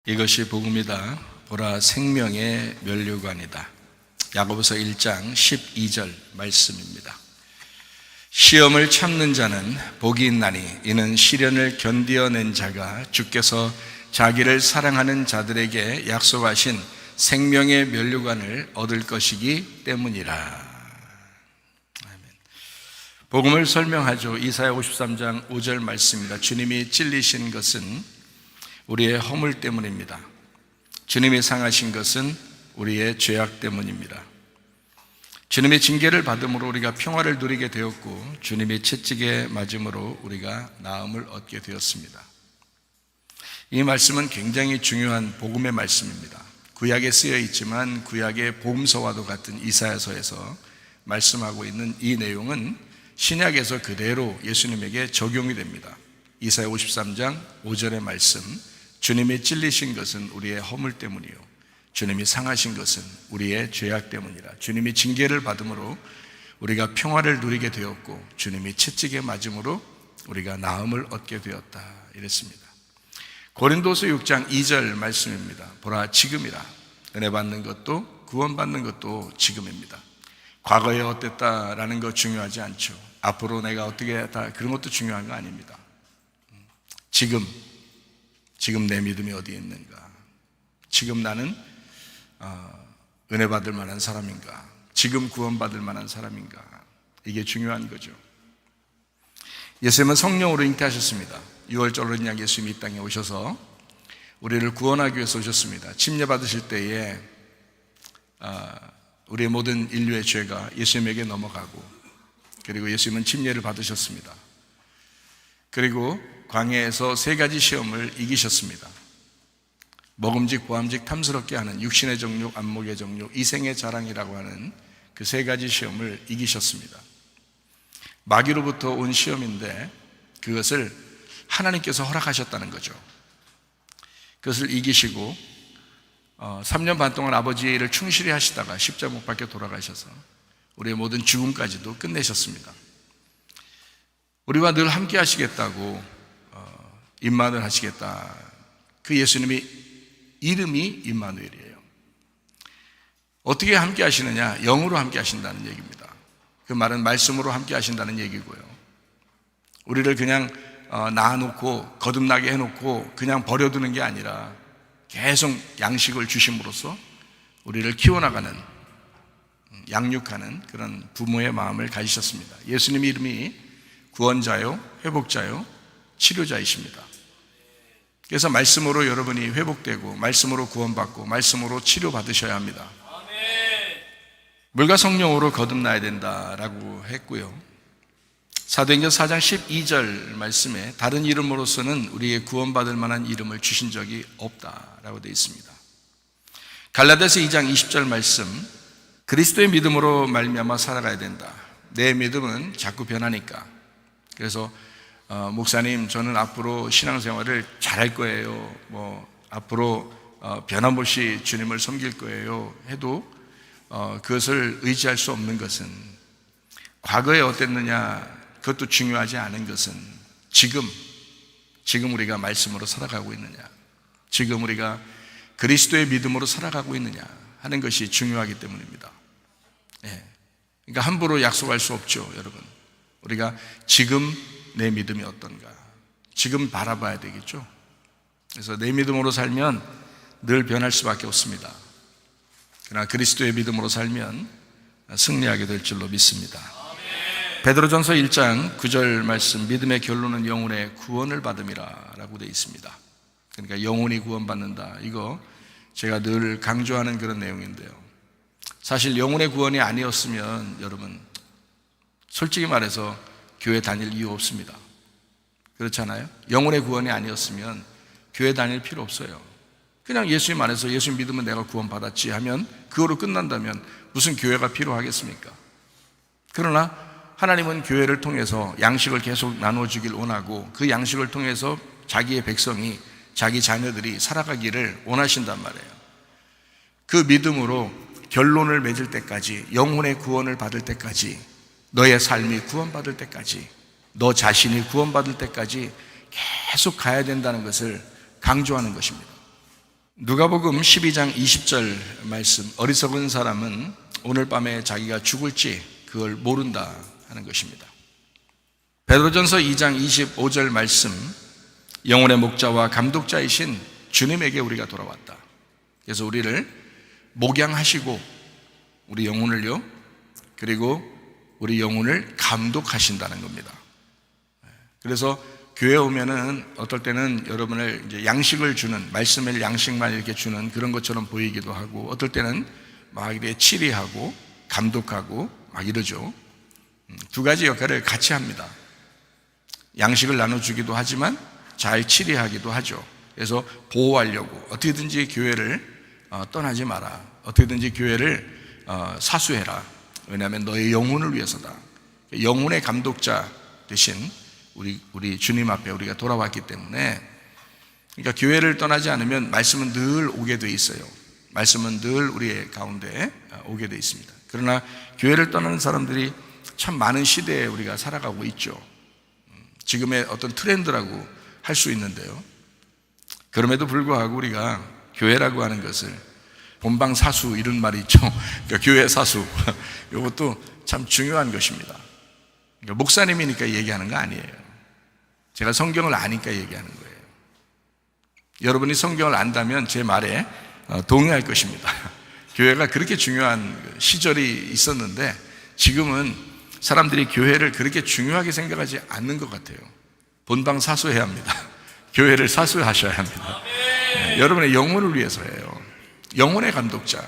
이것이 복음이다. 보라 생명의 면류관이다. 야고보서 1장 12절 말씀입니다. 시험을 참는 자는 복이 있나니 이는 시련을 견디어낸 자가 주께서 자기를 사랑하는 자들에게 약속하신 생명의 면류관을 얻을 것이기 때문이라. 아멘. 복음을 설명하죠. 이사야 53장 5절 말씀입니다. 주님이 찔리신 것은 우리의 허물 때문입니다. 주님이 상하신 것은 우리의 죄악 때문입니다. 주님의 징계를 받음으로 우리가 평화를 누리게 되었고, 주님의 채찍에 맞음으로 우리가 나음을 얻게 되었습니다. 이 말씀은 굉장히 중요한 복음의 말씀입니다. 구약에 쓰여 있지만 구약의 복음서와도 같은 이사야서에서 말씀하고 있는 이 내용은 신약에서 그대로 예수님에게 적용이 됩니다. 이사야 53장 5절의 말씀, 주님이 찔리신 것은 우리의 허물 때문이요 주님이 상하신 것은 우리의 죄악 때문이라. 주님이 징계를 받음으로 우리가 평화를 누리게 되었고, 주님이 채찍에 맞음으로 우리가 나음을 얻게 되었다, 이랬습니다. 고린도서 6장 2절 말씀입니다. 보라 지금이라. 은혜 받는 것도 구원받는 것도 지금입니다. 과거에 어땠다라는 거 중요하지 않죠. 앞으로 내가 어떻게 했다, 그런 것도 중요한 거 아닙니다. 지금 내 믿음이 어디에 있는가? 지금 나는 은혜 받을 만한 사람인가? 지금 구원받을 만한 사람인가? 이게 중요한 거죠. 예수님은 성령으로 잉태하셨습니다. 6월절 어린 양 예수님이 이 땅에 오셔서 우리를 구원하기 위해서 오셨습니다. 침례 받으실 때에 우리의 모든 인류의 죄가 예수님에게 넘어가고, 그리고 예수님은 침례를 받으셨습니다. 그리고 광야에서 세 가지 시험을 이기셨습니다. 먹음직, 보암직, 탐스럽게 하는 육신의 정욕, 안목의 정욕, 이생의 자랑이라고 하는 그 세 가지 시험을 이기셨습니다. 마귀로부터 온 시험인데 그것을 하나님께서 허락하셨다는 거죠. 그것을 이기시고 3년 반 동안 아버지의 일을 충실히 하시다가 십자가 못 박혀 돌아가셔서 우리의 모든 죽음까지도 끝내셨습니다. 우리와 늘 함께 하시겠다고 임만을 하시겠다. 그 예수님의 이름이 임마누엘이에요. 어떻게 함께 하시느냐? 영으로 함께 하신다는 얘기입니다. 그 말은 말씀으로 함께 하신다는 얘기고요. 우리를 그냥 낳아놓고 거듭나게 해놓고 그냥 버려두는 게 아니라 계속 양식을 주심으로써 우리를 키워나가는, 양육하는 그런 부모의 마음을 가지셨습니다. 예수님 이름이 구원자요, 회복자요, 치료자이십니다. 그래서 말씀으로 여러분이 회복되고, 말씀으로 구원받고, 말씀으로 치료받으셔야 합니다. 물과 성령으로 거듭나야 된다라고 했고요. 사도행전 4장 12절 말씀에 다른 이름으로서는 우리의 구원받을 만한 이름을 주신 적이 없다라고 되어 있습니다. 갈라디아서 2장 20절 말씀, 그리스도의 믿음으로 말미암아 살아가야 된다. 내 믿음은 자꾸 변하니까. 그래서 목사님, 저는 앞으로 신앙생활을 잘할 거예요, 앞으로 변함없이 주님을 섬길 거예요 해도 그것을 의지할 수 없는 것은, 과거에 어땠느냐 그것도 중요하지 않은 것은 지금 우리가 말씀으로 살아가고 있느냐, 지금 우리가 그리스도의 믿음으로 살아가고 있느냐 하는 것이 중요하기 때문입니다. 그러니까 함부로 약속할 수 없죠, 여러분. 우리가 지금 내 믿음이 어떤가, 지금 바라봐야 되겠죠. 그래서 내 믿음으로 살면 늘 변할 수밖에 없습니다. 그러나 그리스도의 믿음으로 살면 승리하게 될 줄로 믿습니다. 베드로전서 1장 9절 말씀, 믿음의 결론은 영혼의 구원을 받음이라 라고 되어 있습니다. 그러니까 영혼이 구원받는다, 이거 제가 늘 강조하는 그런 내용인데요. 사실 영혼의 구원이 아니었으면 여러분, 솔직히 말해서 교회 다닐 이유 없습니다. 그렇잖아요? 영혼의 구원이 아니었으면 교회 다닐 필요 없어요. 그냥 예수님 안에서 예수님 믿으면 내가 구원받았지 하면 그거로 끝난다면 무슨 교회가 필요하겠습니까? 그러나 하나님은 교회를 통해서 양식을 계속 나눠주길 원하고, 그 양식을 통해서 자기의 백성이, 자기 자녀들이 살아가기를 원하신단 말이에요. 그 믿음으로 결론을 맺을 때까지, 영혼의 구원을 받을 때까지, 너의 삶이 구원받을 때까지, 너 자신이 구원받을 때까지 계속 가야 된다는 것을 강조하는 것입니다. 누가복음 12장 20절 말씀, 어리석은 사람은 오늘 밤에 자기가 죽을지 그걸 모른다 하는 것입니다. 베드로전서 2장 25절 말씀, 영혼의 목자와 감독자이신 주님에게 우리가 돌아왔다. 그래서 우리를 목양하시고 우리 영혼을요, 그리고 우리 영혼을 감독하신다는 겁니다. 그래서 교회 오면은 어떨 때는 여러분을 이제 양식을 주는, 말씀을 양식만 이렇게 주는 그런 것처럼 보이기도 하고, 어떨 때는 막 이렇게 치리하고 감독하고 막 이러죠. 두 가지 역할을 같이 합니다. 양식을 나눠주기도 하지만 잘 치리하기도 하죠. 그래서 보호하려고 어떻게든지 교회를 떠나지 마라, 어떻게든지 교회를 사수해라. 왜냐하면 너의 영혼을 위해서다. 영혼의 감독자 대신 우리 주님 앞에 우리가 돌아왔기 때문에, 그러니까 교회를 떠나지 않으면 말씀은 늘 오게 돼 있어요. 말씀은 늘 우리의 가운데 오게 돼 있습니다. 그러나 교회를 떠나는 사람들이 참 많은 시대에 우리가 살아가고 있죠. 지금의 어떤 트렌드라고 할 수 있는데요, 그럼에도 불구하고 우리가 교회라고 하는 것을, 본방 사수 이런 말이 있죠. 그러니까 교회 사수 이것도 참 중요한 것입니다. 그러니까 목사님이니까 얘기하는 거 아니에요. 제가 성경을 아니까 얘기하는 거예요. 여러분이 성경을 안다면 제 말에 동의할 것입니다. 교회가 그렇게 중요한 시절이 있었는데 지금은 사람들이 교회를 그렇게 중요하게 생각하지 않는 것 같아요. 본방 사수해야 합니다. 교회를 사수하셔야 합니다. 여러분의 영혼을 위해서예요. 영혼의 감독자.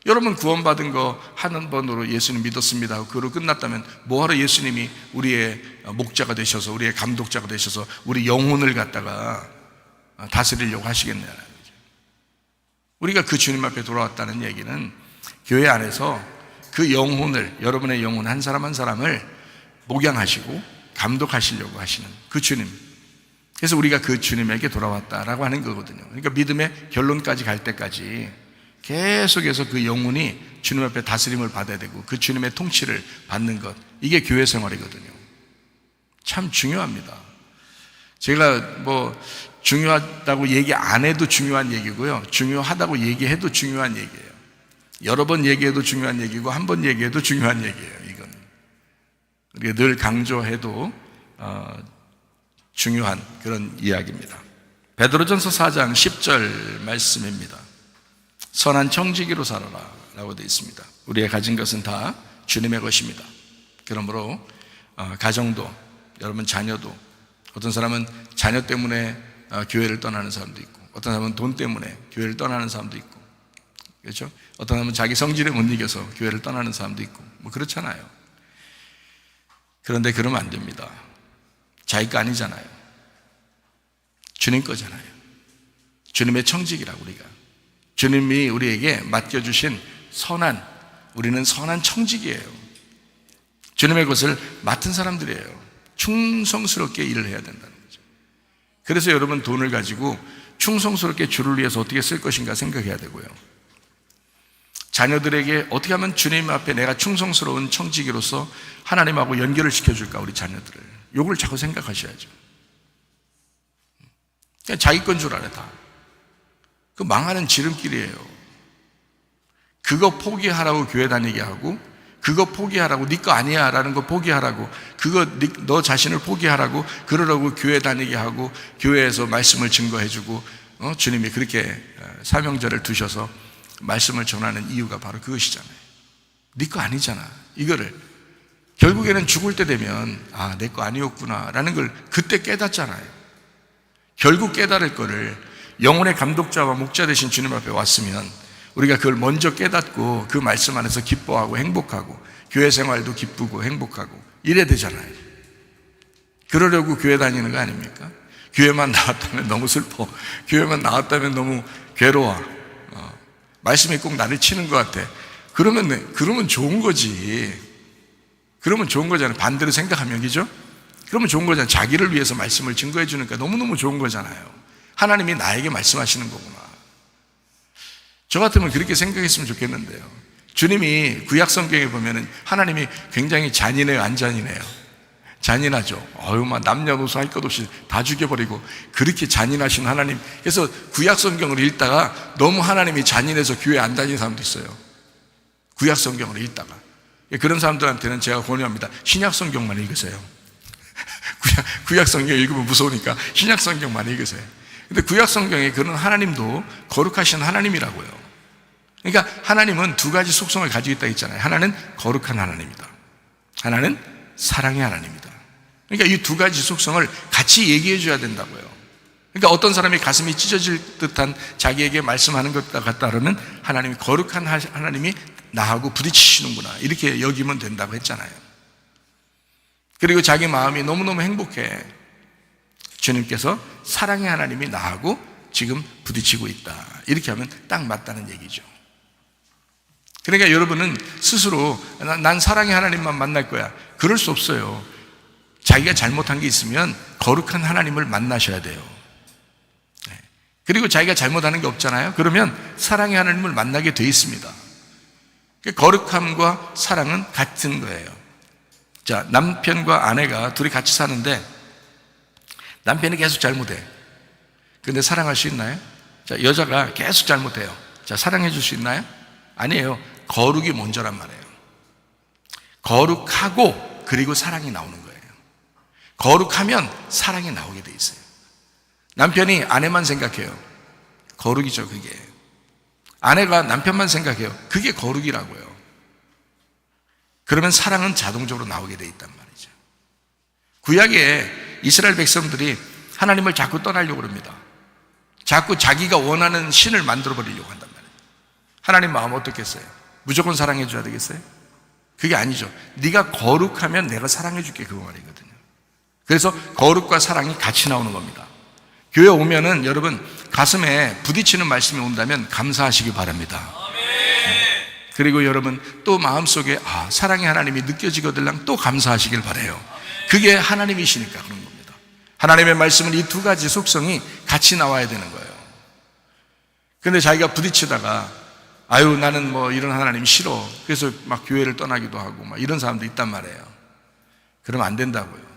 여러분 구원받은 거 한 번으로 예수님 믿었습니다 하고 그로 끝났다면 뭐하러 예수님이 우리의 목자가 되셔서, 우리의 감독자가 되셔서 우리 영혼을 갖다가 다스리려고 하시겠냐는 거죠. 우리가 그 주님 앞에 돌아왔다는 얘기는 교회 안에서 그 영혼을, 여러분의 영혼 한 사람 한 사람을 목양하시고 감독하시려고 하시는 그 주님, 그래서 우리가 그 주님에게 돌아왔다라고 하는 거거든요. 그러니까 믿음의 결론까지 갈 때까지 계속해서 그 영혼이 주님 앞에 다스림을 받아야 되고 그 주님의 통치를 받는 것, 이게 교회 생활이거든요. 참 중요합니다. 제가 뭐 중요하다고 얘기 안 해도 중요한 얘기고요, 중요하다고 얘기해도 중요한 얘기예요. 여러 번 얘기해도 중요한 얘기고 한 번 얘기해도 중요한 얘기예요. 이건 우리가 늘 강조해도 중요한 그런 이야기입니다. 베드로전서 4장 10절 말씀입니다. 선한 청지기로 살아라 라고 되어 있습니다. 우리의 가진 것은 다 주님의 것입니다. 그러므로 가정도, 여러분 자녀도, 어떤 사람은 자녀 때문에 교회를 떠나는 사람도 있고, 어떤 사람은 돈 때문에 교회를 떠나는 사람도 있고, 그렇죠? 어떤 사람은 자기 성질에 못 이겨서 교회를 떠나는 사람도 있고, 뭐 그렇잖아요. 그런데 그러면 안 됩니다. 자기 거 아니잖아요. 주님 거잖아요. 주님의 청지기라고. 우리가 주님이 우리에게 맡겨주신 우리는 선한 청지기예요. 주님의 것을 맡은 사람들이에요. 충성스럽게 일을 해야 된다는 거죠. 그래서 여러분 돈을 가지고 충성스럽게 주를 위해서 어떻게 쓸 것인가 생각해야 되고요, 자녀들에게 어떻게 하면 주님 앞에 내가 충성스러운 청지기로서 하나님하고 연결을 시켜줄까, 우리 자녀들을. 요걸 자꾸 생각하셔야죠. 그냥 자기 건 줄 알아. 다 그 망하는 지름길이에요. 그거 포기하라고 교회 다니게 하고, 그거 포기하라고, 네 거 아니야 라는 거 포기하라고, 그거 너 자신을 포기하라고 그러라고 교회 다니게 하고, 교회에서 말씀을 증거해주고, 주님이 그렇게 사명자를 두셔서 말씀을 전하는 이유가 바로 그것이잖아요. 네 거 아니잖아. 이거를 결국에는 죽을 때 되면 내 거 아니었구나 라는 걸 그때 깨닫잖아요. 결국 깨달을 거를 영혼의 감독자와 목자 되신 주님 앞에 왔으면 우리가 그걸 먼저 깨닫고 그 말씀 안에서 기뻐하고 행복하고 교회 생활도 기쁘고 행복하고 이래야 되잖아요. 그러려고 교회 다니는 거 아닙니까? 교회만 나왔다면 너무 슬퍼, 교회만 나왔다면 너무 괴로워, 말씀이 꼭 나를 치는 것 같아. 그러면 좋은 거지. 그러면 좋은 거잖아요. 반대로 생각하면, 그죠? 그러면 좋은 거잖아요. 자기를 위해서 말씀을 증거해 주니까 너무너무 좋은 거잖아요. 하나님이 나에게 말씀하시는 거구나. 저 같으면 그렇게 생각했으면 좋겠는데요. 주님이 구약 성경에 보면은 하나님이 굉장히 잔인해요, 안 잔인해요? 잔인하죠. 막 남녀노소 할 것 없이 다 죽여버리고 그렇게 잔인하신 하나님. 그래서 구약 성경을 읽다가 너무 하나님이 잔인해서 교회 안 다니는 사람도 있어요. 구약 성경을 읽다가. 그런 사람들한테는 제가 권유합니다. 신약 성경만 읽으세요. 구약 성경 읽으면 무서우니까 신약 성경만 읽으세요. 근데 구약 성경에 그런 하나님도 거룩하신 하나님이라고요. 그러니까 하나님은 두 가지 속성을 가지고 있다고 했잖아요. 하나는 거룩한 하나님이다. 하나는 사랑의 하나님이다. 그러니까 이 두 가지 속성을 같이 얘기해 줘야 된다고요. 그러니까 어떤 사람이 가슴이 찢어질 듯한 자기에게 말씀하는 것과 같다라는 하나님이 거룩한 하나님이 나하고 부딪히시는구나 이렇게 여기면 된다고 했잖아요. 그리고 자기 마음이 너무너무 행복해. 주님께서 사랑의 하나님이 나하고 지금 부딪히고 있다. 이렇게 하면 딱 맞다는 얘기죠. 그러니까 여러분은 스스로 난 사랑의 하나님만 만날 거야. 그럴 수 없어요. 자기가 잘못한 게 있으면 거룩한 하나님을 만나셔야 돼요. 그리고 자기가 잘못하는 게 없잖아요. 그러면 사랑의 하나님을 만나게 돼 있습니다. 거룩함과 사랑은 같은 거예요. 자, 남편과 아내가 둘이 같이 사는데 남편이 계속 잘못해. 근데 사랑할 수 있나요? 자, 여자가 계속 잘못해요. 자, 사랑해 줄 수 있나요? 아니에요. 거룩이 먼저란 말이에요. 거룩하고 그리고 사랑이 나오는 거예요. 거룩하면 사랑이 나오게 돼 있어요. 남편이 아내만 생각해요. 거룩이죠, 그게. 아내가 남편만 생각해요. 그게 거룩이라고요. 그러면 사랑은 자동적으로 나오게 돼 있단 말이죠. 구약에 이스라엘 백성들이 하나님을 자꾸 떠나려고 합니다. 자꾸 자기가 원하는 신을 만들어 버리려고 한단 말이에요. 하나님 마음 어떻겠어요? 무조건 사랑해 줘야 되겠어요? 그게 아니죠. 네가 거룩하면 내가 사랑해 줄게, 그거 말이거든요. 그래서 거룩과 사랑이 같이 나오는 겁니다. 교회 오면은 여러분 가슴에 부딪히는 말씀이 온다면 감사하시기 바랍니다. 그리고 여러분 또 마음속에 사랑의 하나님이 느껴지거들랑 또 감사하시길 바라요. 그게 하나님이시니까 그런 겁니다. 하나님의 말씀은 이 두 가지 속성이 같이 나와야 되는 거예요. 근데 자기가 부딪히다가 나는 이런 하나님 싫어. 그래서 막 교회를 떠나기도 하고 막 이런 사람도 있단 말이에요. 그러면 안 된다고요.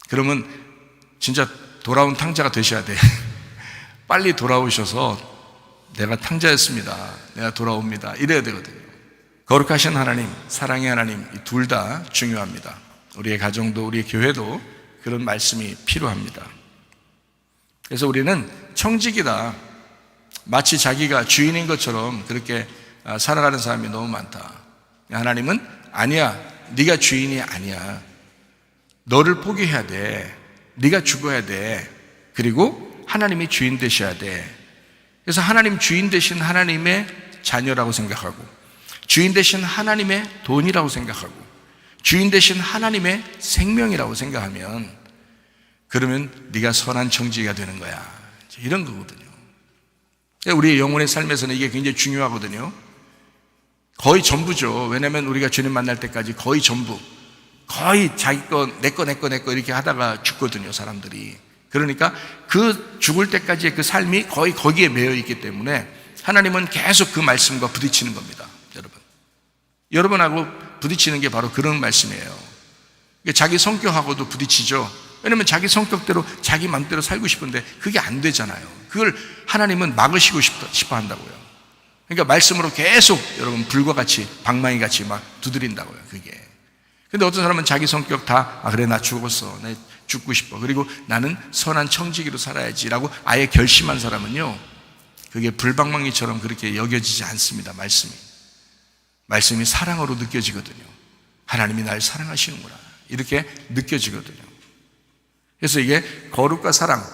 그러면 진짜 돌아온 탕자가 되셔야 돼. 빨리 돌아오셔서 내가 탕자였습니다. 내가 돌아옵니다. 이래야 되거든요. 거룩하신 하나님, 사랑의 하나님, 이 둘 다 중요합니다. 우리의 가정도 우리의 교회도 그런 말씀이 필요합니다. 그래서 우리는 청직이다. 마치 자기가 주인인 것처럼 그렇게 살아가는 사람이 너무 많다. 하나님은 아니야. 네가 주인이 아니야. 너를 포기해야 돼. 네가 죽어야 돼. 그리고 하나님이 주인 되셔야 돼. 그래서 하나님 주인 되신 하나님의 자녀라고 생각하고, 주인 되신 하나님의 돈이라고 생각하고, 주인 되신 하나님의 생명이라고 생각하면, 그러면 네가 선한 청지기가 되는 거야. 이런 거거든요. 우리의 영혼의 삶에서는 이게 굉장히 중요하거든요. 거의 전부죠. 왜냐하면 우리가 주님 만날 때까지 거의 전부, 거의 자기 거, 내 거 이렇게 하다가 죽거든요, 사람들이. 그러니까 그 죽을 때까지의 그 삶이 거의 거기에 매여 있기 때문에 하나님은 계속 그 말씀과 부딪히는 겁니다. 여러분하고 부딪히는 게 바로 그런 말씀이에요. 자기 성격하고도 부딪히죠. 왜냐하면 자기 성격대로 자기 마음대로 살고 싶은데 그게 안 되잖아요. 그걸 하나님은 막으시고 싶어 한다고요. 그러니까 말씀으로 계속 여러분 불과 같이 방망이 같이 막 두드린다고요, 그게. 근데 어떤 사람은 자기 성격 다 그래 나 죽었어, 나 죽고 싶어, 그리고 나는 선한 청지기로 살아야지라고 아예 결심한 사람은요, 그게 불방망이처럼 그렇게 여겨지지 않습니다. 말씀이 사랑으로 느껴지거든요. 하나님이 날 사랑하시는구나 이렇게 느껴지거든요. 그래서 이게 거룩과 사랑,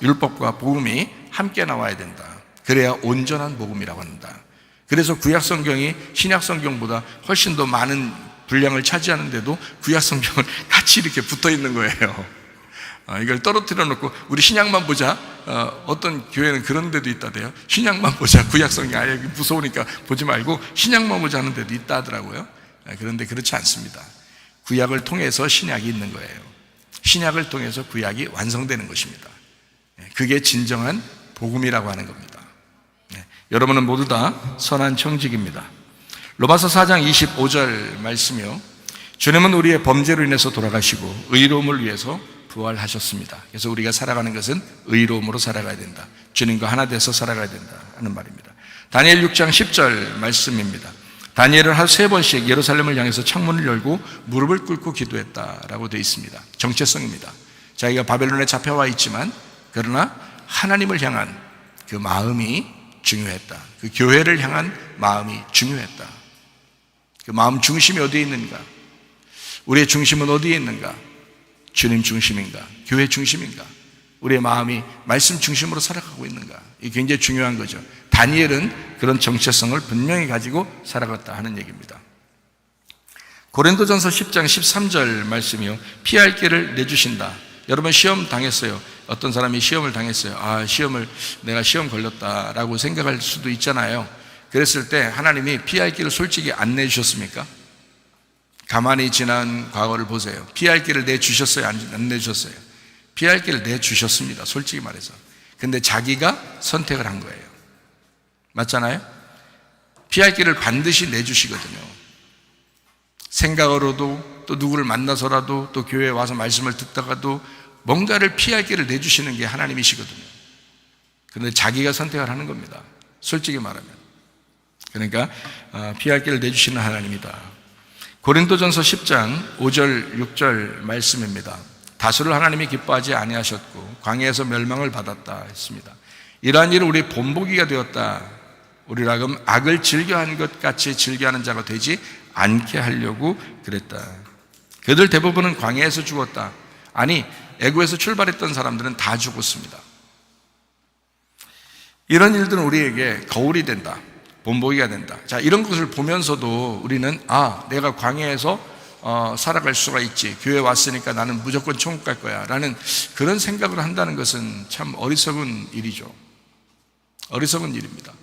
율법과 복음이 함께 나와야 된다. 그래야 온전한 복음이라고 한다. 그래서 구약 성경이 신약 성경보다 훨씬 더 많은 분량을 차지하는데도 구약 성경은 같이 이렇게 붙어 있는 거예요. 이걸 떨어뜨려 놓고 우리 신약만 보자. 어떤 교회는 그런 데도 있다대요. 신약만 보자. 구약 성경 아예 무서우니까 보지 말고 신약만 보자 하는 데도 있다 하더라고요. 그런데 그렇지 않습니다. 구약을 통해서 신약이 있는 거예요. 신약을 통해서 구약이 완성되는 것입니다. 그게 진정한 복음이라고 하는 겁니다. 여러분은 모두 다 선한 청직입니다. 로마서 4장 25절 말씀이요, 주님은 우리의 범죄로 인해서 돌아가시고 의로움을 위해서 부활하셨습니다. 그래서 우리가 살아가는 것은 의로움으로 살아가야 된다. 주님과 하나 돼서 살아가야 된다 하는 말입니다. 다니엘 6장 10절 말씀입니다. 다니엘은 하루 3번씩 예루살렘을 향해서 창문을 열고 무릎을 꿇고 기도했다라고 되어 있습니다. 정체성입니다. 자기가 바벨론에 잡혀와 있지만 그러나 하나님을 향한 그 마음이 중요했다. 그 교회를 향한 마음이 중요했다. 그 마음 중심이 어디에 있는가? 우리의 중심은 어디에 있는가? 주님 중심인가? 교회 중심인가? 우리의 마음이 말씀 중심으로 살아가고 있는가? 이게 굉장히 중요한 거죠. 다니엘은 그런 정체성을 분명히 가지고 살아갔다 하는 얘기입니다. 고린도전서 10장 13절 말씀이요, 피할 길을 내주신다. 여러분 시험 당했어요. 어떤 사람이 시험을 당했어요. 내가 시험 걸렸다라고 생각할 수도 있잖아요. 그랬을 때 하나님이 피할 길을 솔직히 안 내주셨습니까? 가만히 지난 과거를 보세요. 피할 길을 내주셨어요? 안 내주셨어요? 피할 길을 내주셨습니다. 솔직히 말해서. 근데 자기가 선택을 한 거예요. 맞잖아요? 피할 길을 반드시 내주시거든요. 생각으로도 또 누구를 만나서라도 또 교회에 와서 말씀을 듣다가도 뭔가를 피할 길을 내주시는 게 하나님이시거든요. 그런데 자기가 선택을 하는 겁니다. 솔직히 말하면. 그러니까 피할 길을 내주시는 하나님이다. 고린도전서 10장 5절 6절 말씀입니다. 다수를 하나님이 기뻐하지 아니하셨고 광야에서 멸망을 받았다 했습니다. 이러한 일은 우리 본보기가 되었다. 우리로 하여금 악을 즐겨한 것 같이 즐겨하는 자가 되지 않게 하려고 그랬다. 그들 대부분은 광야에서 죽었다. 아니, 애굽에서 출발했던 사람들은 다 죽었습니다. 이런 일들은 우리에게 거울이 된다. 본보기가 된다. 자, 이런 것을 보면서도 우리는 내가 광야에서 살아갈 수가 있지. 교회 왔으니까 나는 무조건 천국 갈 거야 라는 그런 생각을 한다는 것은 참 어리석은 일이죠. 어리석은 일입니다.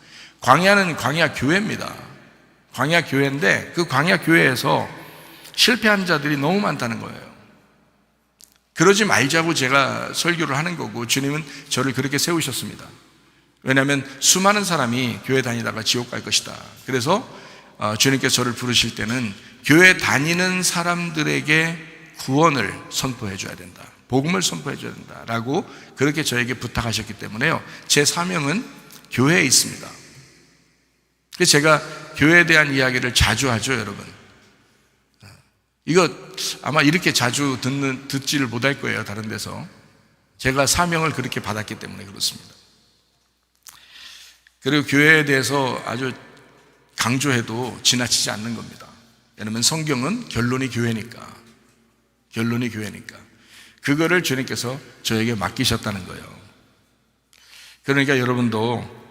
광야는 광야 교회입니다. 광야 교회인데 그 광야 교회에서 실패한 자들이 너무 많다는 거예요. 그러지 말자고 제가 설교를 하는 거고 주님은 저를 그렇게 세우셨습니다. 왜냐하면 수많은 사람이 교회 다니다가 지옥 갈 것이다. 그래서 주님께서 저를 부르실 때는 교회 다니는 사람들에게 구원을 선포해 줘야 된다. 복음을 선포해 줘야 된다 라고 그렇게 저에게 부탁하셨기 때문에요, 제 사명은 교회에 있습니다. 그래서 제가 교회에 대한 이야기를 자주 하죠. 여러분, 이거 아마 이렇게 자주 듣지를 못할 거예요. 다른 데서. 제가 사명을 그렇게 받았기 때문에 그렇습니다. 그리고 교회에 대해서 아주 강조해도 지나치지 않는 겁니다. 왜냐하면 성경은 결론이 교회니까. 그거를 주님께서 저에게 맡기셨다는 거예요. 그러니까 여러분도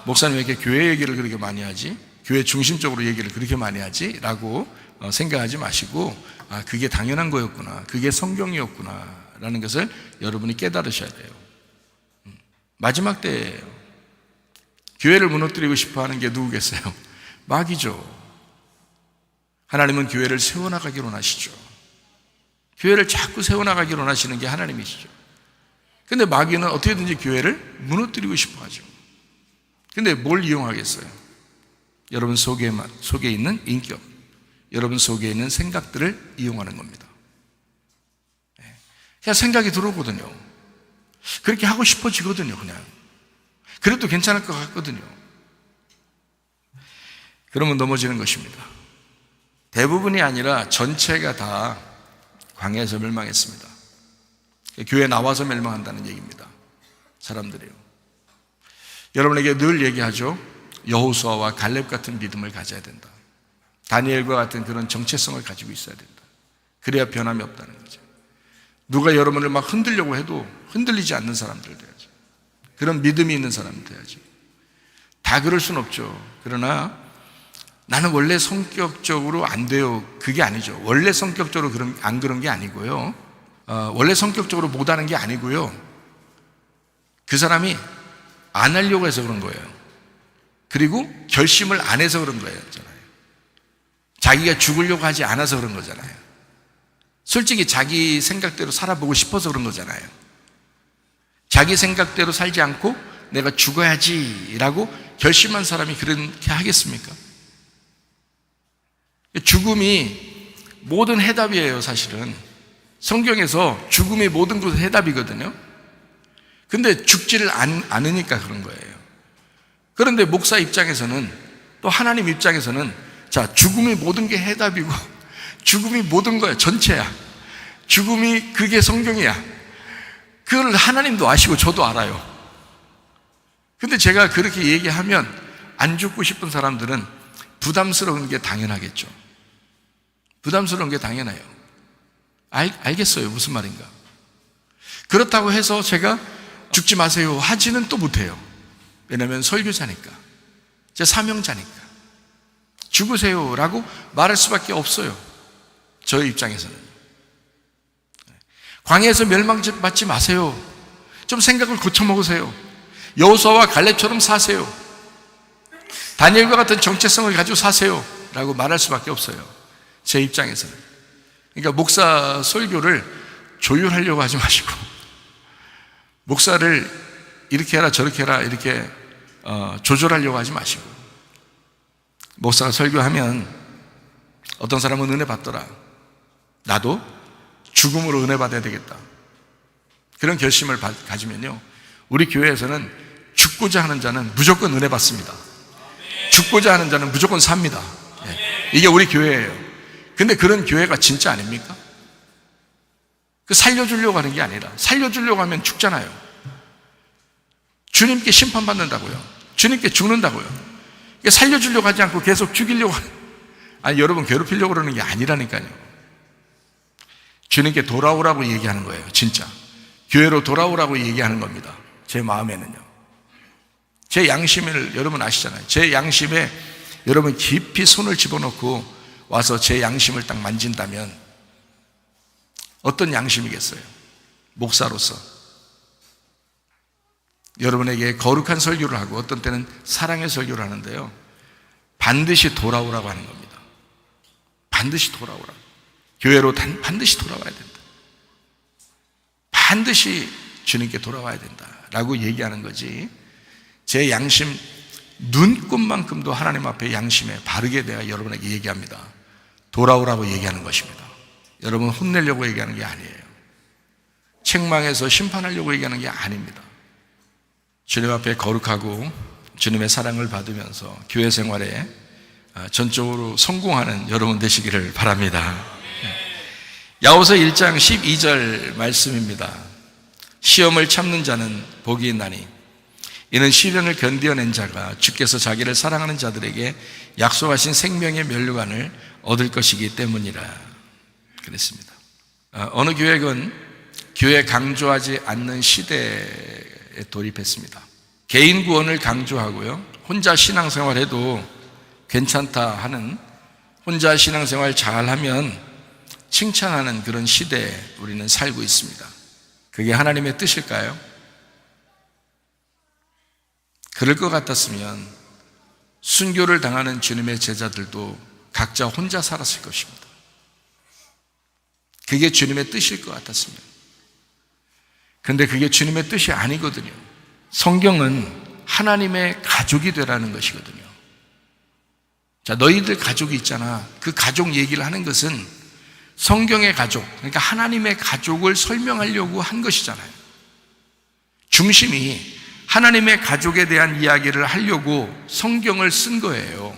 목사님 왜 이렇게 교회 얘기를 그렇게 많이 하지? 교회 중심적으로 얘기를 그렇게 많이 하지? 라고 생각하지 마시고 그게 당연한 거였구나, 그게 성경이었구나 라는 것을 여러분이 깨달으셔야 돼요. 마지막 때예요. 교회를 무너뜨리고 싶어하는 게 누구겠어요? 마귀죠. 하나님은 교회를 세워나가기로 하시죠. 교회를 자꾸 세워나가기로 하시는 게 하나님이시죠. 근데 마귀는 어떻게든지 교회를 무너뜨리고 싶어 하죠. 근데 뭘 이용하겠어요? 여러분 속에 있는 인격, 여러분 속에 있는 생각들을 이용하는 겁니다. 그냥 생각이 들어오거든요. 그렇게 하고 싶어지거든요. 그냥 그래도 괜찮을 것 같거든요. 그러면 넘어지는 것입니다. 대부분이 아니라 전체가 다 광야에서 멸망했습니다. 교회에 나와서 멸망한다는 얘기입니다. 사람들이요. 여러분에게 늘 얘기하죠. 여호수아와 갈렙 같은 믿음을 가져야 된다. 다니엘과 같은 그런 정체성을 가지고 있어야 된다. 그래야 변함이 없다는 거죠. 누가 여러분을 막 흔들려고 해도 흔들리지 않는 사람들 돼야죠. 그런 믿음이 있는 사람 돼야지. 다 그럴 순 없죠. 그러나 나는 원래 성격적으로 안 돼요, 그게 아니죠. 원래 성격적으로 안 그런 게 아니고요, 원래 성격적으로 못하는 게 아니고요, 그 사람이 안 하려고 해서 그런 거예요. 그리고 결심을 안 해서 그런 거예요. 자기가 죽으려고 하지 않아서 그런 거잖아요. 솔직히 자기 생각대로 살아보고 싶어서 그런 거잖아요. 자기 생각대로 살지 않고 내가 죽어야지라고 결심한 사람이 그렇게 하겠습니까? 죽음이 모든 해답이에요. 사실은 성경에서 죽음이 모든 것의 해답이거든요. 근데 죽지를 않으니까 그런 거예요. 그런데 목사 입장에서는, 또 하나님 입장에서는, 자, 죽음이 모든 게 해답이고 죽음이 모든 거야, 전체야. 죽음이 그게 성경이야. 그걸 하나님도 아시고 저도 알아요. 근데 제가 그렇게 얘기하면 안 죽고 싶은 사람들은 부담스러운 게 당연하겠죠. 부담스러운 게 당연해요. 알겠어요, 무슨 말인가. 그렇다고 해서 제가 죽지 마세요 하지는 또 못해요. 왜냐하면 설교자니까, 제 사명자니까. 죽으세요 라고 말할 수밖에 없어요, 저희 입장에서는. 광야에서 멸망받지 마세요. 좀 생각을 고쳐먹으세요. 여호수아와 갈렙처럼 사세요. 다니엘과 같은 정체성을 가지고 사세요 라고 말할 수밖에 없어요, 제 입장에서는. 그러니까 목사 설교를 조율하려고 하지 마시고, 목사를 이렇게 해라 저렇게 해라 이렇게 조절하려고 하지 마시고, 목사가 설교하면 어떤 사람은 은혜 받더라, 나도 죽음으로 은혜 받아야 되겠다, 그런 결심을 가지면요, 우리 교회에서는 죽고자 하는 자는 무조건 은혜 받습니다. 죽고자 하는 자는 무조건 삽니다. 이게 우리 교회예요. 근데 그런 교회가 진짜 아닙니까? 그 살려주려고 하는 게 아니라, 살려주려고 하면 죽잖아요. 주님께 심판받는다고요. 주님께 죽는다고요. 살려주려고 하지 않고 계속 죽이려고 아니, 여러분 괴롭히려고 그러는 게 아니라니까요. 주님께 돌아오라고 얘기하는 거예요. 진짜 교회로 돌아오라고 얘기하는 겁니다. 제 마음에는요. 제 양심을 여러분 아시잖아요. 제 양심에 여러분 깊이 손을 집어넣고 와서 제 양심을 딱 만진다면 어떤 양심이겠어요? 목사로서 여러분에게 거룩한 설교를 하고 어떤 때는 사랑의 설교를 하는데요, 반드시 돌아오라고 하는 겁니다. 반드시 돌아오라고. 교회로 반드시 돌아와야 된다. 반드시 주님께 돌아와야 된다라고 얘기하는 거지, 제 양심 눈꼽만큼도 하나님 앞에 양심에 바르게 내가 여러분에게 얘기합니다. 돌아오라고 얘기하는 것입니다. 여러분 혼내려고 얘기하는 게 아니에요. 책망해서 심판하려고 얘기하는 게 아닙니다. 주님 앞에 거룩하고 주님의 사랑을 받으면서 교회 생활에 전적으로 성공하는 여러분 되시기를 바랍니다. 야고보서 1장 12절 말씀입니다. 시험을 참는 자는 복이 있나니 이는 시련을 견디어낸 자가 주께서 자기를 사랑하는 자들에게 약속하신 생명의 면류관을 얻을 것이기 때문이라 그랬습니다. 어느 교회는 교회 강조하지 않는 시대에 돌입했습니다. 개인 구원을 강조하고요, 혼자 신앙생활해도 괜찮다 하는, 혼자 신앙생활 잘하면 칭찬하는 그런 시대에 우리는 살고 있습니다. 그게 하나님의 뜻일까요? 그럴 것 같았으면 순교를 당하는 주님의 제자들도 각자 혼자 살았을 것입니다. 그게 주님의 뜻일 것 같았으면. 그런데 그게 주님의 뜻이 아니거든요. 성경은 하나님의 가족이 되라는 것이거든요. 자, 너희들 가족이 있잖아. 그 가족 얘기를 하는 것은 성경의 가족, 그러니까 하나님의 가족을 설명하려고 한 것이잖아요. 중심이 하나님의 가족에 대한 이야기를 하려고 성경을 쓴 거예요.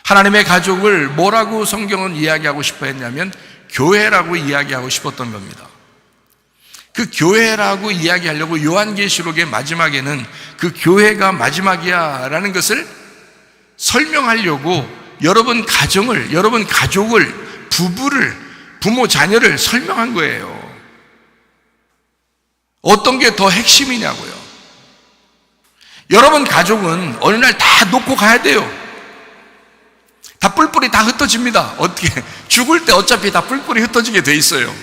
하나님의 가족을 뭐라고 성경은 이야기하고 싶어 했냐면 교회라고 이야기하고 싶었던 겁니다. 그 교회라고 이야기하려고 요한계시록의 마지막에는 그 교회가 마지막이야 라는 것을 설명하려고 여러분 가정을, 여러분 가족을, 부부를, 부모 자녀를 설명한 거예요. 어떤 게 더 핵심이냐고요. 여러분 가족은 어느 날 다 놓고 가야 돼요. 다 뿔뿔이 다 흩어집니다. 어떻게 죽을 때 어차피 다 뿔뿔이 흩어지게 돼 있어요.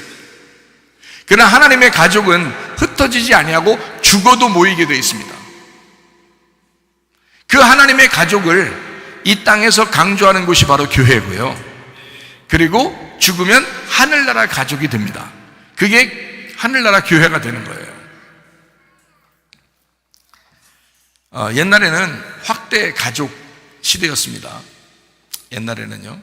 그러나 하나님의 가족은 흩어지지 아니하고 죽어도 모이게 돼 있습니다. 그 하나님의 가족을 이 땅에서 강조하는 곳이 바로 교회고요. 그리고 죽으면 하늘나라 가족이 됩니다. 그게 하늘나라 교회가 되는 거예요. 옛날에는 확대 가족 시대였습니다. 옛날에는요.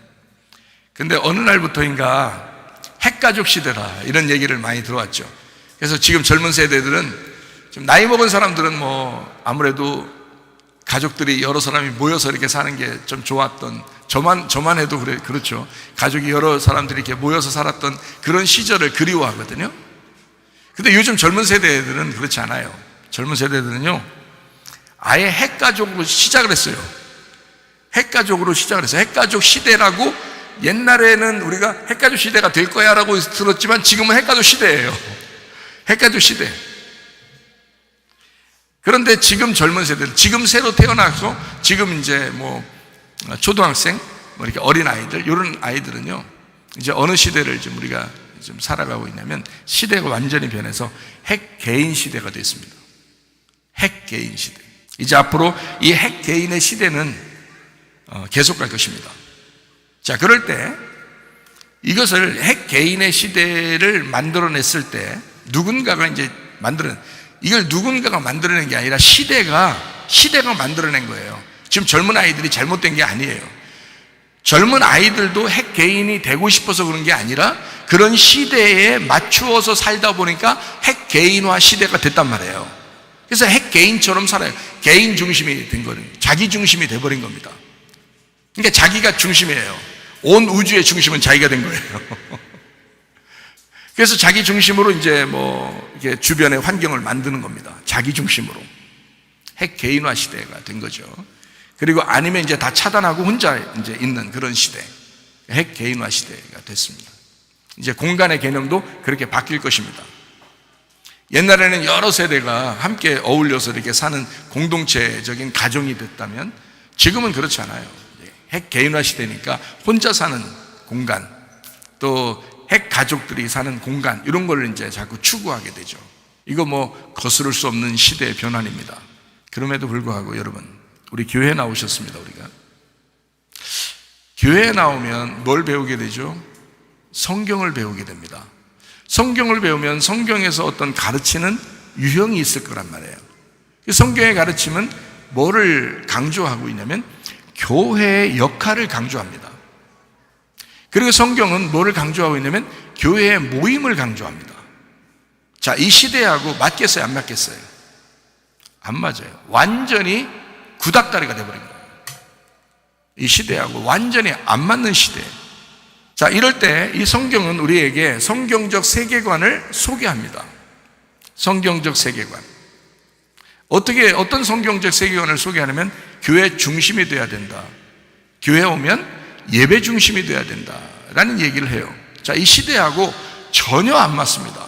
근데 어느 날부터인가 핵가족 시대다 이런 얘기를 많이 들어왔죠. 그래서 지금 젊은 세대들은, 지금 나이 먹은 사람들은 뭐 아무래도 가족들이 여러 사람이 모여서 이렇게 사는 게 좀 좋았던, 저만 해도 그렇죠. 가족이 여러 사람들이 이렇게 모여서 살았던 그런 시절을 그리워하거든요. 근데 요즘 젊은 세대들은 그렇지 않아요. 젊은 세대들은요, 아예 핵가족으로 시작을 했어요. 핵가족으로 시작을 했어요. 핵가족 시대라고, 옛날에는 우리가 핵가족 시대가 될 거야 라고 들었지만 지금은 핵가족 시대예요. 핵가족 시대. 그런데 지금 젊은 세대들, 지금 새로 태어나서 지금 이제 뭐 초등학생, 뭐 이렇게 어린 아이들, 이런 아이들은요, 이제 어느 시대를 지금 우리가 좀 살아가고 있냐면, 시대가 완전히 변해서 핵 개인 시대가 됐습니다. 핵 개인 시대. 이제 앞으로 이 핵 개인의 시대는 계속 갈 것입니다. 자, 그럴 때 이것을 핵 개인의 시대를 만들어냈을 때 누군가가 이제 이걸 누군가가 만들어낸 게 아니라 시대가 만들어낸 거예요. 지금 젊은 아이들이 잘못된 게 아니에요. 젊은 아이들도 핵 개인이 되고 싶어서 그런 게 아니라 그런 시대에 맞추어서 살다 보니까 핵 개인화 시대가 됐단 말이에요. 그래서 핵 개인처럼 살아요. 개인 중심이 된 거예요. 자기 중심이 돼버린 겁니다. 그러니까 자기가 중심이에요. 온 우주의 중심은 자기가 된 거예요. 그래서 자기 중심으로 이제 뭐 이게 주변의 환경을 만드는 겁니다. 자기 중심으로. 핵 개인화 시대가 된 거죠. 그리고 아니면 이제 다 차단하고 혼자 이제 있는 그런 시대. 핵 개인화 시대가 됐습니다. 이제 공간의 개념도 그렇게 바뀔 것입니다. 옛날에는 여러 세대가 함께 어울려서 이렇게 사는 공동체적인 가정이 됐다면 지금은 그렇지 않아요. 핵 개인화 시대니까 혼자 사는 공간, 또 핵 가족들이 사는 공간, 이런 걸 이제 자꾸 추구하게 되죠. 이거 뭐 거스를 수 없는 시대의 변환입니다. 그럼에도 불구하고 여러분, 우리 교회에 나오셨습니다. 우리가 교회에 나오면 뭘 배우게 되죠? 성경을 배우게 됩니다. 성경을 배우면 성경에서 어떤 가르치는 유형이 있을 거란 말이에요. 성경의 가르침은 뭐를 강조하고 있냐면 교회의 역할을 강조합니다. 그리고 성경은 뭐를 강조하고 있냐면 교회의 모임을 강조합니다. 자, 이 시대하고 맞겠어요? 안 맞겠어요? 안 맞아요. 완전히 구닥다리가 돼버린 거예요. 이 시대하고 완전히 안 맞는 시대. 자, 이럴 때 이 성경은 우리에게 성경적 세계관을 소개합니다. 성경적 세계관. 어떤 성경적 세계관을 소개하냐면 교회 중심이 돼야 된다. 교회 오면 예배 중심이 돼야 된다라는 얘기를 해요. 자, 이 시대하고 전혀 안 맞습니다.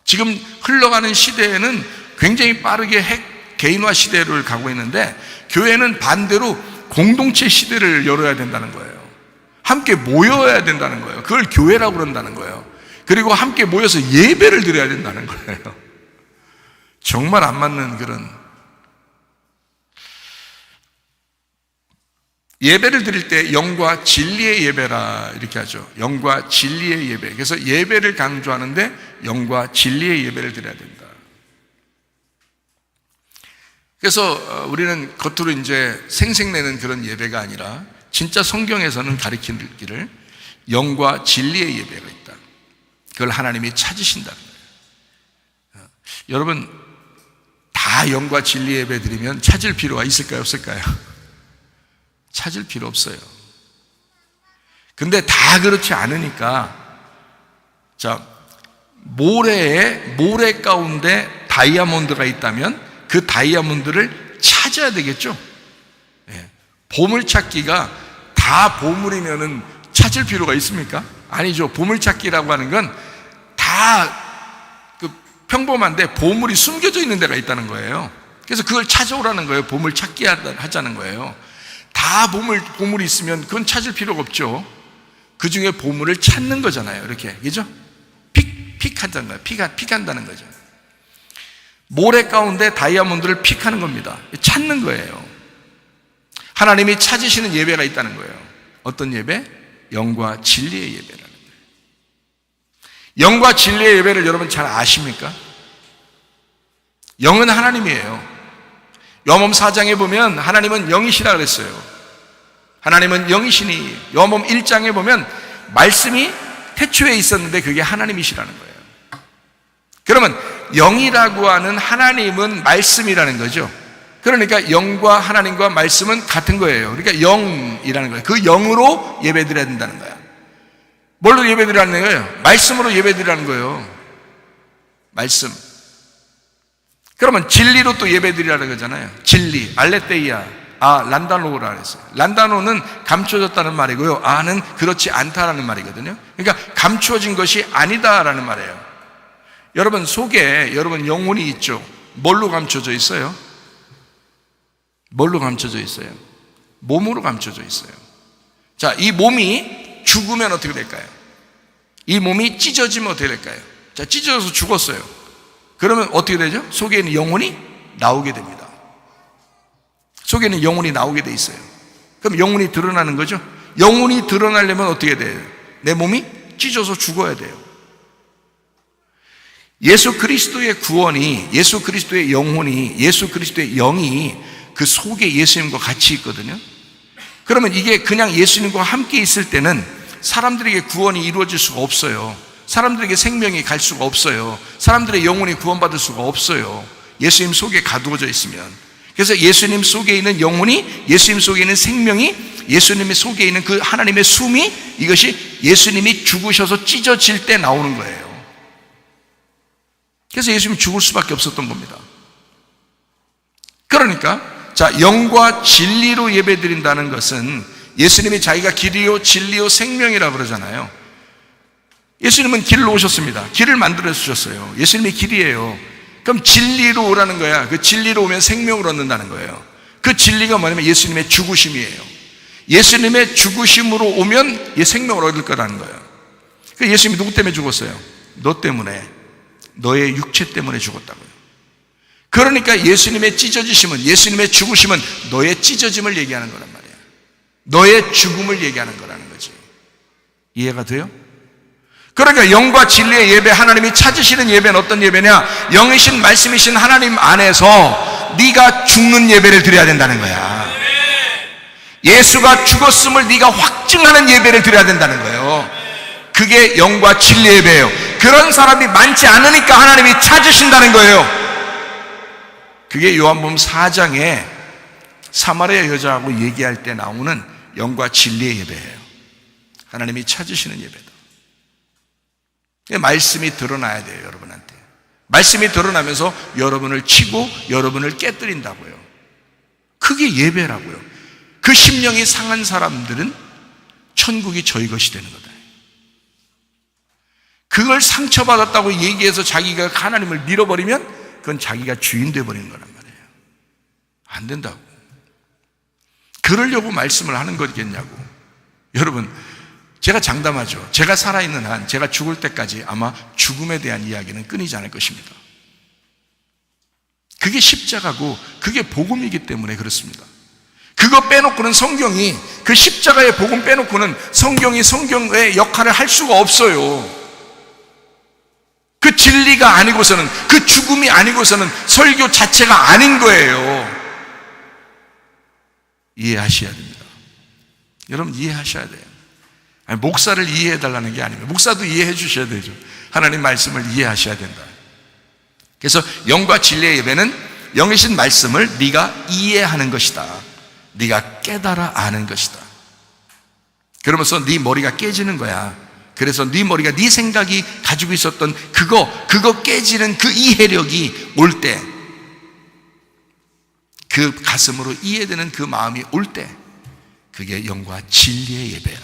지금 흘러가는 시대에는 굉장히 빠르게 핵 개인화 시대를 가고 있는데 교회는 반대로 공동체 시대를 열어야 된다는 거예요. 함께 모여야 된다는 거예요. 그걸 교회라고 그런다는 거예요. 그리고 함께 모여서 예배를 드려야 된다는 거예요. 정말 안 맞는 그런, 예배를 드릴 때 영과 진리의 예배라 이렇게 하죠. 영과 진리의 예배. 그래서 예배를 강조하는데 영과 진리의 예배를 드려야 된다. 그래서 우리는 겉으로 이제 생색내는 그런 예배가 아니라 진짜 성경에서는 가르치기를 영과 진리의 예배가 있다. 그걸 하나님이 찾으신다는 거예요. 여러분, 다 영과 진리 예배 드리면 찾을 필요가 있을까요? 없을까요? 찾을 필요 없어요. 근데 다 그렇지 않으니까, 자, 모래 가운데 다이아몬드가 있다면 그 다이아몬드를 찾아야 되겠죠? 예. 보물찾기가 다 보물이면은 찾을 필요가 있습니까? 아니죠. 보물찾기라고 하는 건 다 평범한데 보물이 숨겨져 있는 데가 있다는 거예요. 그래서 그걸 찾아오라는 거예요. 보물찾기 하자는 거예요. 다 보물이 있으면 그건 찾을 필요가 없죠. 그 중에 보물을 찾는 거잖아요. 이렇게, 그죠? 픽한다는 거예요. 픽한다는 거죠. 모래 가운데 다이아몬드를 픽하는 겁니다. 찾는 거예요. 하나님이 찾으시는 예배가 있다는 거예요. 어떤 예배? 영과 진리의 예배라는 거예요. 영과 진리의 예배를 여러분 잘 아십니까? 영은 하나님이에요. 요한복음 4장에 보면 하나님은 영이시라 그랬어요. 하나님은 영이시니 요한복음 1장에 보면 말씀이 태초에 있었는데 그게 하나님이시라는 거예요. 그러면 영이라고 하는 하나님은 말씀이라는 거죠. 그러니까 영과 하나님과 말씀은 같은 거예요. 그러니까 영이라는 거예요. 그 영으로 예배드려야 된다는 거야. 뭘로 예배드리라는 거예요? 말씀으로 예배드리라는 거예요. 말씀. 그러면 진리로 또 예배드리라는 거잖아요. 진리, 알레테이아, 란다노라 그랬어요. 란다노는 감춰졌다는 말이고요. 는 그렇지 않다라는 말이거든요. 그러니까 감추어진 것이 아니다라는 말이에요. 여러분 속에 여러분 영혼이 있죠. 뭘로 감춰져 있어요? 뭘로 감춰져 있어요? 몸으로 감춰져 있어요. 자, 이 몸이 죽으면 어떻게 될까요? 이 몸이 찢어지면 어떻게 될까요? 자, 찢어져서 죽었어요. 그러면 어떻게 되죠? 속에 있는 영혼이 나오게 됩니다. 속에 있는 영혼이 나오게 돼 있어요. 그럼 영혼이 드러나는 거죠? 영혼이 드러나려면 어떻게 돼요? 내 몸이 찢어서 죽어야 돼요. 예수 그리스도의 구원이, 예수 그리스도의 영혼이, 예수 그리스도의 영이 그 속에 예수님과 같이 있거든요. 그러면 이게 그냥 예수님과 함께 있을 때는 사람들에게 구원이 이루어질 수가 없어요. 사람들에게 생명이 갈 수가 없어요. 사람들의 영혼이 구원받을 수가 없어요. 예수님 속에 가두어져 있으면. 그래서 예수님 속에 있는 영혼이, 예수님 속에 있는 생명이, 예수님의 속에 있는 그 하나님의 숨이, 이것이 예수님이 죽으셔서 찢어질 때 나오는 거예요. 그래서 예수님이 죽을 수밖에 없었던 겁니다. 그러니까 자, 영과 진리로 예배드린다는 것은 예수님이 자기가 길이요 진리요 생명이라고 그러잖아요. 예수님은 길로 오셨습니다. 길을 만들어 주셨어요. 예수님이 길이에요. 그럼 진리로 오라는 거야. 그 진리로 오면 생명을 얻는다는 거예요. 그 진리가 뭐냐면 예수님의 죽으심이에요. 예수님의 죽으심으로 오면 생명을 얻을 거라는 거예요. 그 예수님이 누구 때문에 죽었어요? 너 때문에, 너의 육체 때문에 죽었다고요. 그러니까 예수님의 찢어지심은, 예수님의 죽으심은 너의 찢어짐을 얘기하는 거란 말이에요. 너의 죽음을 얘기하는 거라는 거지. 이해가 돼요? 그러니까 영과 진리의 예배, 하나님이 찾으시는 예배는 어떤 예배냐? 영이신 말씀이신 하나님 안에서 네가 죽는 예배를 드려야 된다는 거야. 예수가 죽었음을 네가 확증하는 예배를 드려야 된다는 거예요. 그게 영과 진리의 예배예요. 그런 사람이 많지 않으니까 하나님이 찾으신다는 거예요. 그게 요한복음 4장에 사마리아 여자하고 얘기할 때 나오는 영과 진리의 예배예요. 하나님이 찾으시는 예배다. 말씀이 드러나야 돼요, 여러분한테. 말씀이 드러나면서 여러분을 치고 여러분을 깨뜨린다고요. 그게 예배라고요. 그 심령이 상한 사람들은 천국이 저희 것이 되는 거다. 그걸 상처받았다고 얘기해서 자기가 하나님을 밀어버리면 그건 자기가 주인 되어버리는 거란 말이에요. 안 된다고. 그러려고 말씀을 하는 거겠냐고. 여러분, 제가 장담하죠. 제가 살아있는 한, 제가 죽을 때까지 아마 죽음에 대한 이야기는 끊이지 않을 것입니다. 그게 십자가고 그게 복음이기 때문에 그렇습니다. 그거 빼놓고는 성경이, 그 십자가의 복음 빼놓고는 성경이 성경의 역할을 할 수가 없어요. 그 진리가 아니고서는, 그 죽음이 아니고서는 설교 자체가 아닌 거예요. 이해하셔야 됩니다. 여러분 이해하셔야 돼요. 아니, 목사를 이해해달라는 게 아닙니다. 목사도 이해해 주셔야 되죠. 하나님 말씀을 이해하셔야 된다. 그래서 영과 진리의 예배는 영이신 말씀을 네가 이해하는 것이다. 네가 깨달아 아는 것이다. 그러면서 네 머리가 깨지는 거야. 그래서 네 머리가, 네 생각이 가지고 있었던 그거 깨지는 그 이해력이 올 때, 그 가슴으로 이해되는 그 마음이 올 때, 그게 영과 진리의 예배야.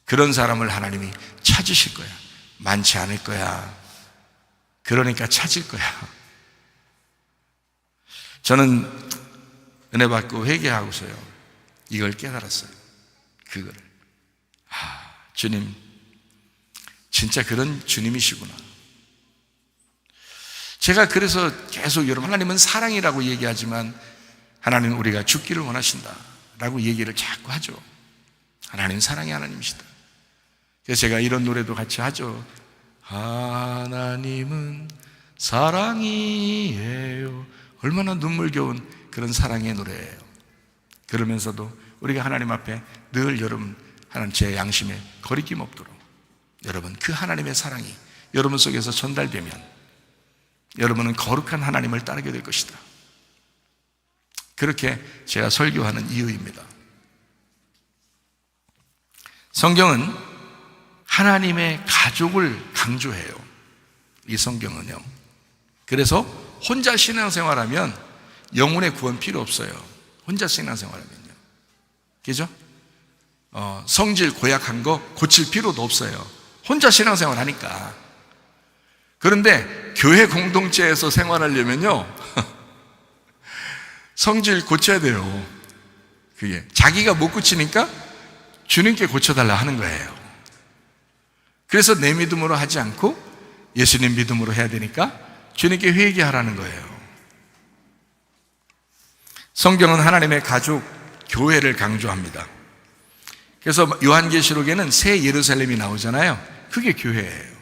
그런 사람을 하나님이 찾으실 거야. 많지 않을 거야. 그러니까 찾을 거야. 저는 은혜 받고 회개하고서요, 이걸 깨달았어요. 그거를. 주님, 진짜 그런 주님이시구나. 제가 그래서 계속 여러분, 하나님은 사랑이라고 얘기하지만 하나님은 우리가 죽기를 원하신다 라고 얘기를 자꾸 하죠. 하나님은 사랑의 하나님이시다. 그래서 제가 이런 노래도 같이 하죠. 하나님은 사랑이에요. 얼마나 눈물겨운 그런 사랑의 노래예요. 그러면서도 우리가 하나님 앞에 늘 여러분 하나님 제 양심에 거리낌 없도록 여러분 그 하나님의 사랑이 여러분 속에서 전달되면 여러분은 거룩한 하나님을 따르게 될 것이다. 그렇게 제가 설교하는 이유입니다. 성경은 하나님의 가족을 강조해요. 이 성경은요. 그래서 혼자 신앙생활하면 영혼의 구원 필요 없어요. 혼자 신앙생활하면요. 그죠? 성질 고약한 거 고칠 필요도 없어요. 혼자 신앙생활 하니까. 그런데 교회 공동체에서 생활하려면요 성질 고쳐야 돼요. 그게 자기가 못 고치니까 주님께 고쳐달라 하는 거예요. 그래서 내 믿음으로 하지 않고 예수님 믿음으로 해야 되니까 주님께 회개하라는 거예요. 성경은 하나님의 가족, 교회를 강조합니다. 그래서 요한계시록에는 새 예루살렘이 나오잖아요. 그게 교회예요.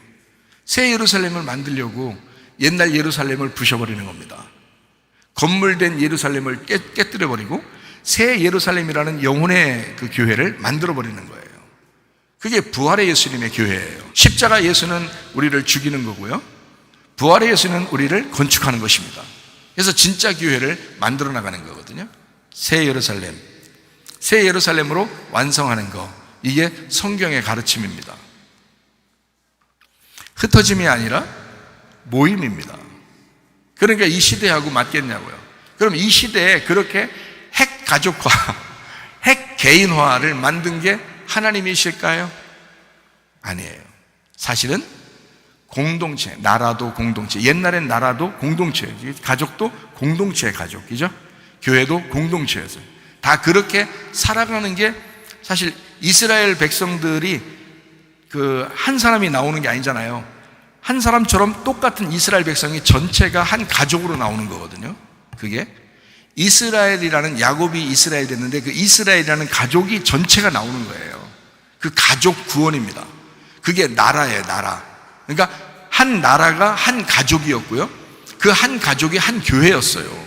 새 예루살렘을 만들려고 옛날 예루살렘을 부셔버리는 겁니다. 건물된 예루살렘을 깨뜨려버리고 새 예루살렘이라는 영혼의 그 교회를 만들어버리는 거예요. 그게 부활의 예수님의 교회예요. 십자가 예수는 우리를 죽이는 거고요, 부활의 예수는 우리를 건축하는 것입니다. 그래서 진짜 교회를 만들어 나가는 거거든요. 새 예루살렘, 새 예루살렘으로 완성하는 거, 이게 성경의 가르침입니다. 흩어짐이 아니라 모임입니다. 그러니까 이 시대하고 맞겠냐고요. 그럼 이 시대에 그렇게 핵 가족화, 핵 개인화를 만든 게 하나님이실까요? 아니에요. 사실은 공동체, 나라도 공동체, 옛날엔 나라도 공동체, 가족도 공동체의 가족이죠. 교회도 공동체였어요. 다 그렇게 살아가는 게 사실 이스라엘 백성들이 그 한 사람이 나오는 게 아니잖아요. 한 사람처럼 똑같은 이스라엘 백성이 전체가 한 가족으로 나오는 거거든요. 그게 이스라엘이라는, 야곱이 이스라엘 됐는데 그 이스라엘이라는 가족이 전체가 나오는 거예요. 그 가족 구원입니다. 그게 나라예요, 나라. 그러니까 한 나라가 한 가족이었고요, 그 한 가족이 한 교회였어요.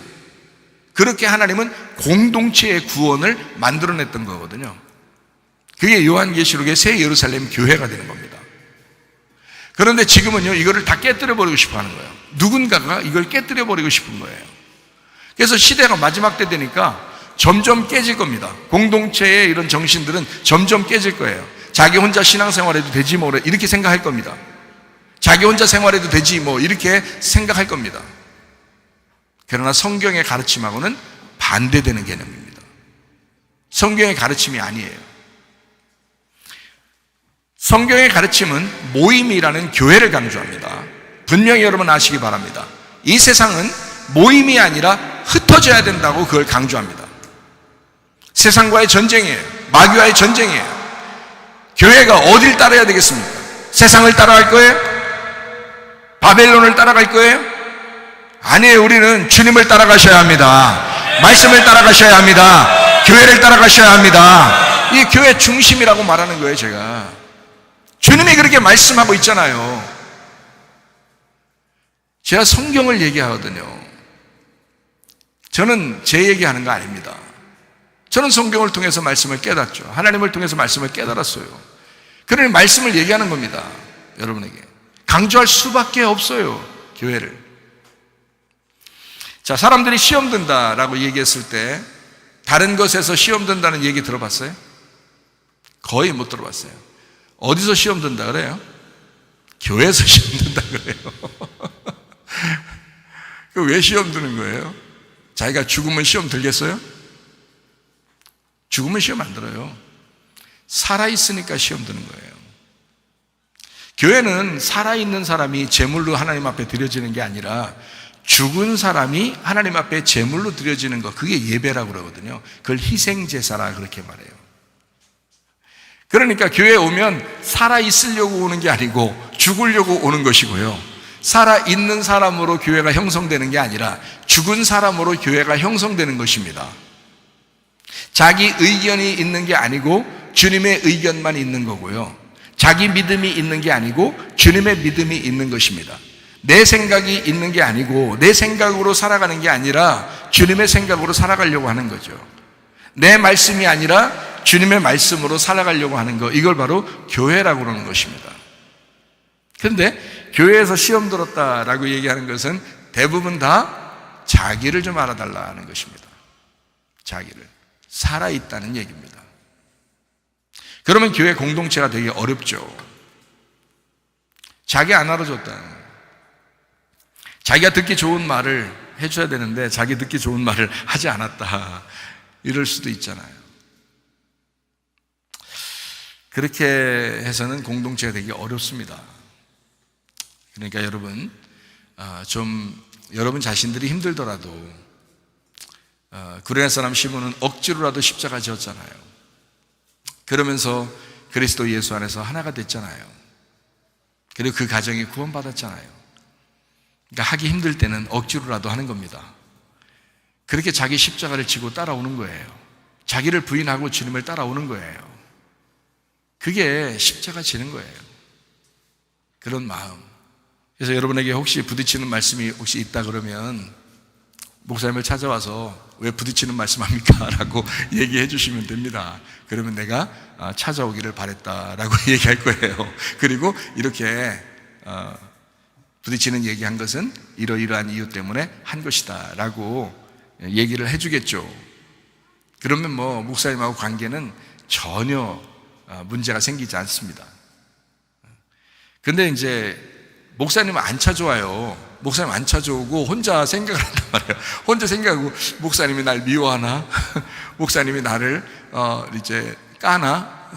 그렇게 하나님은 공동체의 구원을 만들어냈던 거거든요. 그게 요한계시록의 새 예루살렘 교회가 되는 겁니다. 그런데 지금은요, 이거를 다 깨뜨려버리고 싶어 하는 거예요. 누군가가 이걸 깨뜨려버리고 싶은 거예요. 그래서 시대가 마지막 때 되니까 점점 깨질 겁니다. 공동체의 이런 정신들은 점점 깨질 거예요. 자기 혼자 신앙생활해도 되지 뭐 이렇게 생각할 겁니다. 자기 혼자 생활해도 되지 뭐 이렇게 생각할 겁니다. 그러나 성경의 가르침하고는 반대되는 개념입니다. 성경의 가르침이 아니에요. 성경의 가르침은 모임이라는 교회를 강조합니다. 분명히 여러분 아시기 바랍니다. 이 세상은 모임이 아니라 흩어져야 된다고 그걸 강조합니다. 세상과의 전쟁이에요. 마귀와의 전쟁이에요. 교회가 어딜 따라야 되겠습니까? 세상을 따라갈 거예요? 바벨론을 따라갈 거예요? 아니에요. 우리는 주님을 따라가셔야 합니다. 말씀을 따라가셔야 합니다. 교회를 따라가셔야 합니다. 이 교회 중심이라고 말하는 거예요. 제가 주님이 그렇게 말씀하고 있잖아요. 제가 성경을 얘기하거든요. 저는 제 얘기하는 거 아닙니다. 저는 성경을 통해서 말씀을 깨닫죠. 하나님을 통해서 말씀을 깨달았어요. 그러니 말씀을 얘기하는 겁니다. 여러분에게 강조할 수밖에 없어요. 교회를. 자, 사람들이 시험 든다라고 얘기했을 때 다른 것에서 시험 든다는 얘기 들어봤어요? 거의 못 들어봤어요. 어디서 시험 든다 그래요? 교회에서 시험 든다 그래요. 왜 시험 드는 거예요? 자기가 죽으면 시험 들겠어요? 죽으면 시험 안 들어요. 살아있으니까 시험 드는 거예요. 교회는 살아있는 사람이 제물로 하나님 앞에 드려지는 게 아니라 죽은 사람이 하나님 앞에 제물로 드려지는 거, 그게 예배라고 그러거든요. 그걸 희생제사라 그렇게 말해요. 그러니까 교회에 오면 살아있으려고 오는 게 아니고 죽으려고 오는 것이고요, 살아있는 사람으로 교회가 형성되는 게 아니라 죽은 사람으로 교회가 형성되는 것입니다. 자기 의견이 있는 게 아니고 주님의 의견만 있는 거고요, 자기 믿음이 있는 게 아니고 주님의 믿음이 있는 것입니다. 내 생각이 있는 게 아니고 내 생각으로 살아가는 게 아니라 주님의 생각으로 살아가려고 하는 거죠. 내 말씀이 아니라 주님의 말씀으로 살아가려고 하는 거, 이걸 바로 교회라고 그러는 것입니다. 그런데 교회에서 시험 들었다라고 얘기하는 것은 대부분 다 자기를 좀 알아달라는 것입니다. 자기를. 살아있다는 얘기입니다. 그러면 교회 공동체가 되게 어렵죠. 자기 안 알아줬다는 거예요. 자기가 듣기 좋은 말을 해줘야 되는데 자기 듣기 좋은 말을 하지 않았다, 이럴 수도 있잖아요. 그렇게 해서는 공동체가 되기 어렵습니다. 그러니까 여러분, 여러분 자신들이 힘들더라도 구레네 사람 시몬은 억지로라도 십자가 지었잖아요. 그러면서 그리스도 예수 안에서 하나가 됐잖아요. 그리고 그 가정이 구원받았잖아요. 그러니까 하기 힘들 때는 억지로라도 하는 겁니다. 그렇게 자기 십자가를 지고 따라오는 거예요. 자기를 부인하고 주님을 따라오는 거예요. 그게 십자가 지는 거예요. 그런 마음. 그래서 여러분에게 혹시 부딪히는 말씀이 혹시 있다 그러면 목사님을 찾아와서 왜 부딪히는 말씀합니까? 라고 얘기해 주시면 됩니다. 그러면 내가 찾아오기를 바랬다라고 얘기할 거예요. 그리고 이렇게 부딪히는 얘기한 것은 이러이러한 이유 때문에 한 것이다 라고 얘기를 해주겠죠. 그러면 목사님하고 관계는 전혀 문제가 생기지 않습니다. 근데 이제 목사님은 안 찾아와요. 목사님 안 찾아오고 혼자 생각을 한단 말이에요. 혼자 생각하고 목사님이 날 미워하나? 목사님이 나를 이제 까나?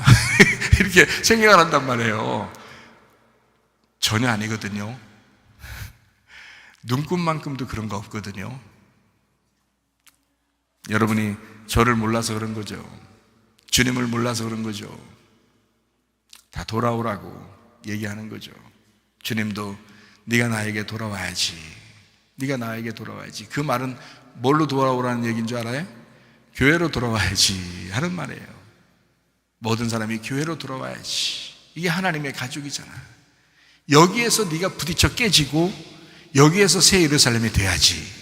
이렇게 생각을 한단 말이에요. 전혀 아니거든요. 눈꽃만큼도 그런 거 없거든요. 여러분이 저를 몰라서 그런 거죠. 주님을 몰라서 그런 거죠. 다 돌아오라고 얘기하는 거죠. 주님도 네가 나에게 돌아와야지. 네가 나에게 돌아와야지. 그 말은 뭘로 돌아오라는 얘기인 줄 알아요? 교회로 돌아와야지 하는 말이에요. 모든 사람이 교회로 돌아와야지. 이게 하나님의 가족이잖아. 여기에서 네가 부딪혀 깨지고 여기에서 새 예루살렘이 돼야지.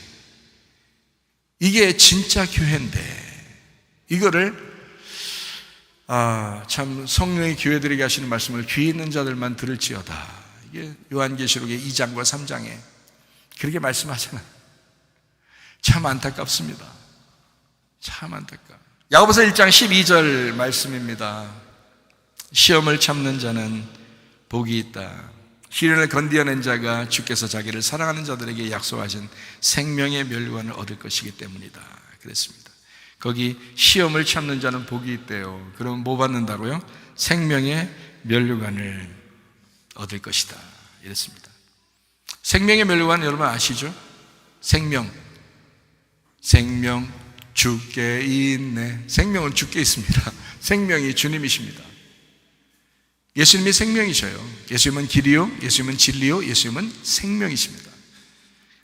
이게 진짜 교회인데 이거를 참 성령의 교회들에게 하시는 말씀을 귀 있는 자들만 들을지어다. 이게 요한계시록의 2장과 3장에 그렇게 말씀하잖아요. 참 안타깝습니다. 참 안타까워요. 야고보서 1장 12절 말씀입니다. 시험을 참는 자는 복이 있다. 시련을 건디어낸 자가 주께서 자기를 사랑하는 자들에게 약속하신 생명의 멸류관을 얻을 것이기 때문이다. 그랬습니다. 거기 시험을 참는 자는 복이 있대요. 그럼 뭐 받는다고요? 생명의 멸류관을 얻을 것이다. 이랬습니다. 생명의 멸류관 여러분 아시죠? 생명 주께 있네. 생명은 주께 있습니다. 생명이 주님이십니다. 예수님이 생명이셔요. 예수님은 길이요, 예수님은 진리요, 예수님은 생명이십니다.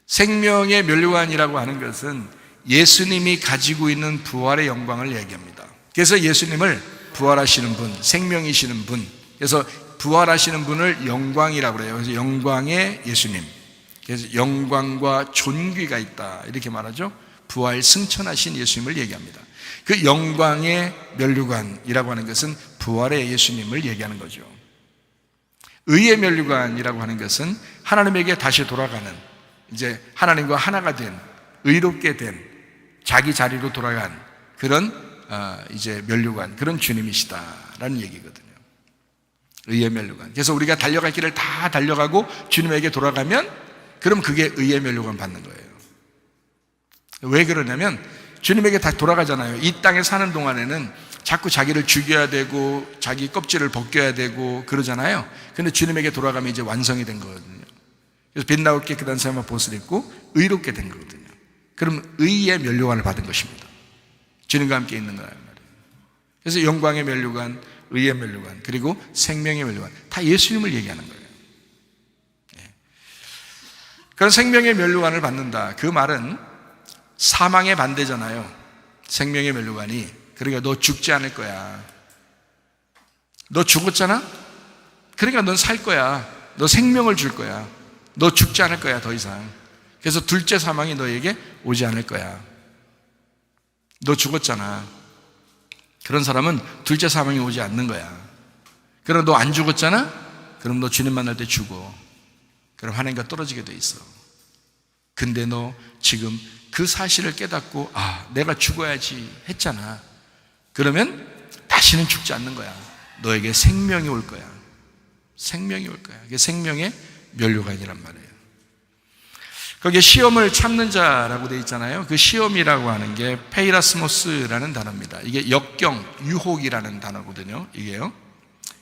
생명의 멸류관이라고 하는 것은 예수님이 가지고 있는 부활의 영광을 얘기합니다. 그래서 예수님을 부활하시는 분, 생명이시는 분, 그래서 부활하시는 분을 영광이라고 그래요. 그래서 영광의 예수님, 그래서 영광과 존귀가 있다 이렇게 말하죠. 부활 승천하신 예수님을 얘기합니다. 그 영광의 멸류관이라고 하는 것은 부활의 예수님을 얘기하는 거죠. 의의 멸류관이라고 하는 것은 하나님에게 다시 돌아가는, 이제 하나님과 하나가 된, 의롭게 된, 자기 자리로 돌아간 그런 이제 멸류관, 그런 주님이시다라는 얘기거든요. 의의 멸류관. 그래서 우리가 달려갈 길을 다 달려가고 주님에게 돌아가면 그럼 그게 의의 멸류관 받는 거예요. 왜 그러냐면 주님에게 다 돌아가잖아요. 이 땅에 사는 동안에는 자꾸 자기를 죽여야 되고 자기 껍질을 벗겨야 되고 그러잖아요. 근데 주님에게 돌아가면 이제 완성이 된 거거든요. 그래서 빛나고 깨끗한 새 옷을 입고 의롭게 된 거거든요. 그럼 의의 멸류관을 받은 것입니다. 주님과 함께 있는 거란 말이에요. 그래서 영광의 멸류관, 의의 멸류관, 그리고 생명의 멸류관, 다 예수님을 얘기하는 거예요. 그런 생명의 멸류관을 받는다. 그 말은 사망의 반대잖아요. 생명의 멸류관이. 그러니까 너 죽지 않을 거야. 너 죽었잖아? 그러니까 넌 살 거야. 너 생명을 줄 거야. 너 죽지 않을 거야, 더 이상. 그래서 둘째 사망이 너에게 오지 않을 거야. 너 죽었잖아. 그런 사람은 둘째 사망이 오지 않는 거야. 그럼 너 안 죽었잖아? 그럼 너 주님 만날 때 죽어. 그럼 하나님과 떨어지게 돼 있어. 근데 너 지금 그 사실을 깨닫고 내가 죽어야지 했잖아. 그러면 다시는 죽지 않는 거야. 너에게 생명이 올 거야. 생명이 올 거야. 그게 생명의 면류관이란 말이에요. 거기에 시험을 참는 자라고 되어 있잖아요. 그 시험이라고 하는 게 페이라스모스라는 단어입니다. 이게 역경, 유혹이라는 단어거든요. 이게요.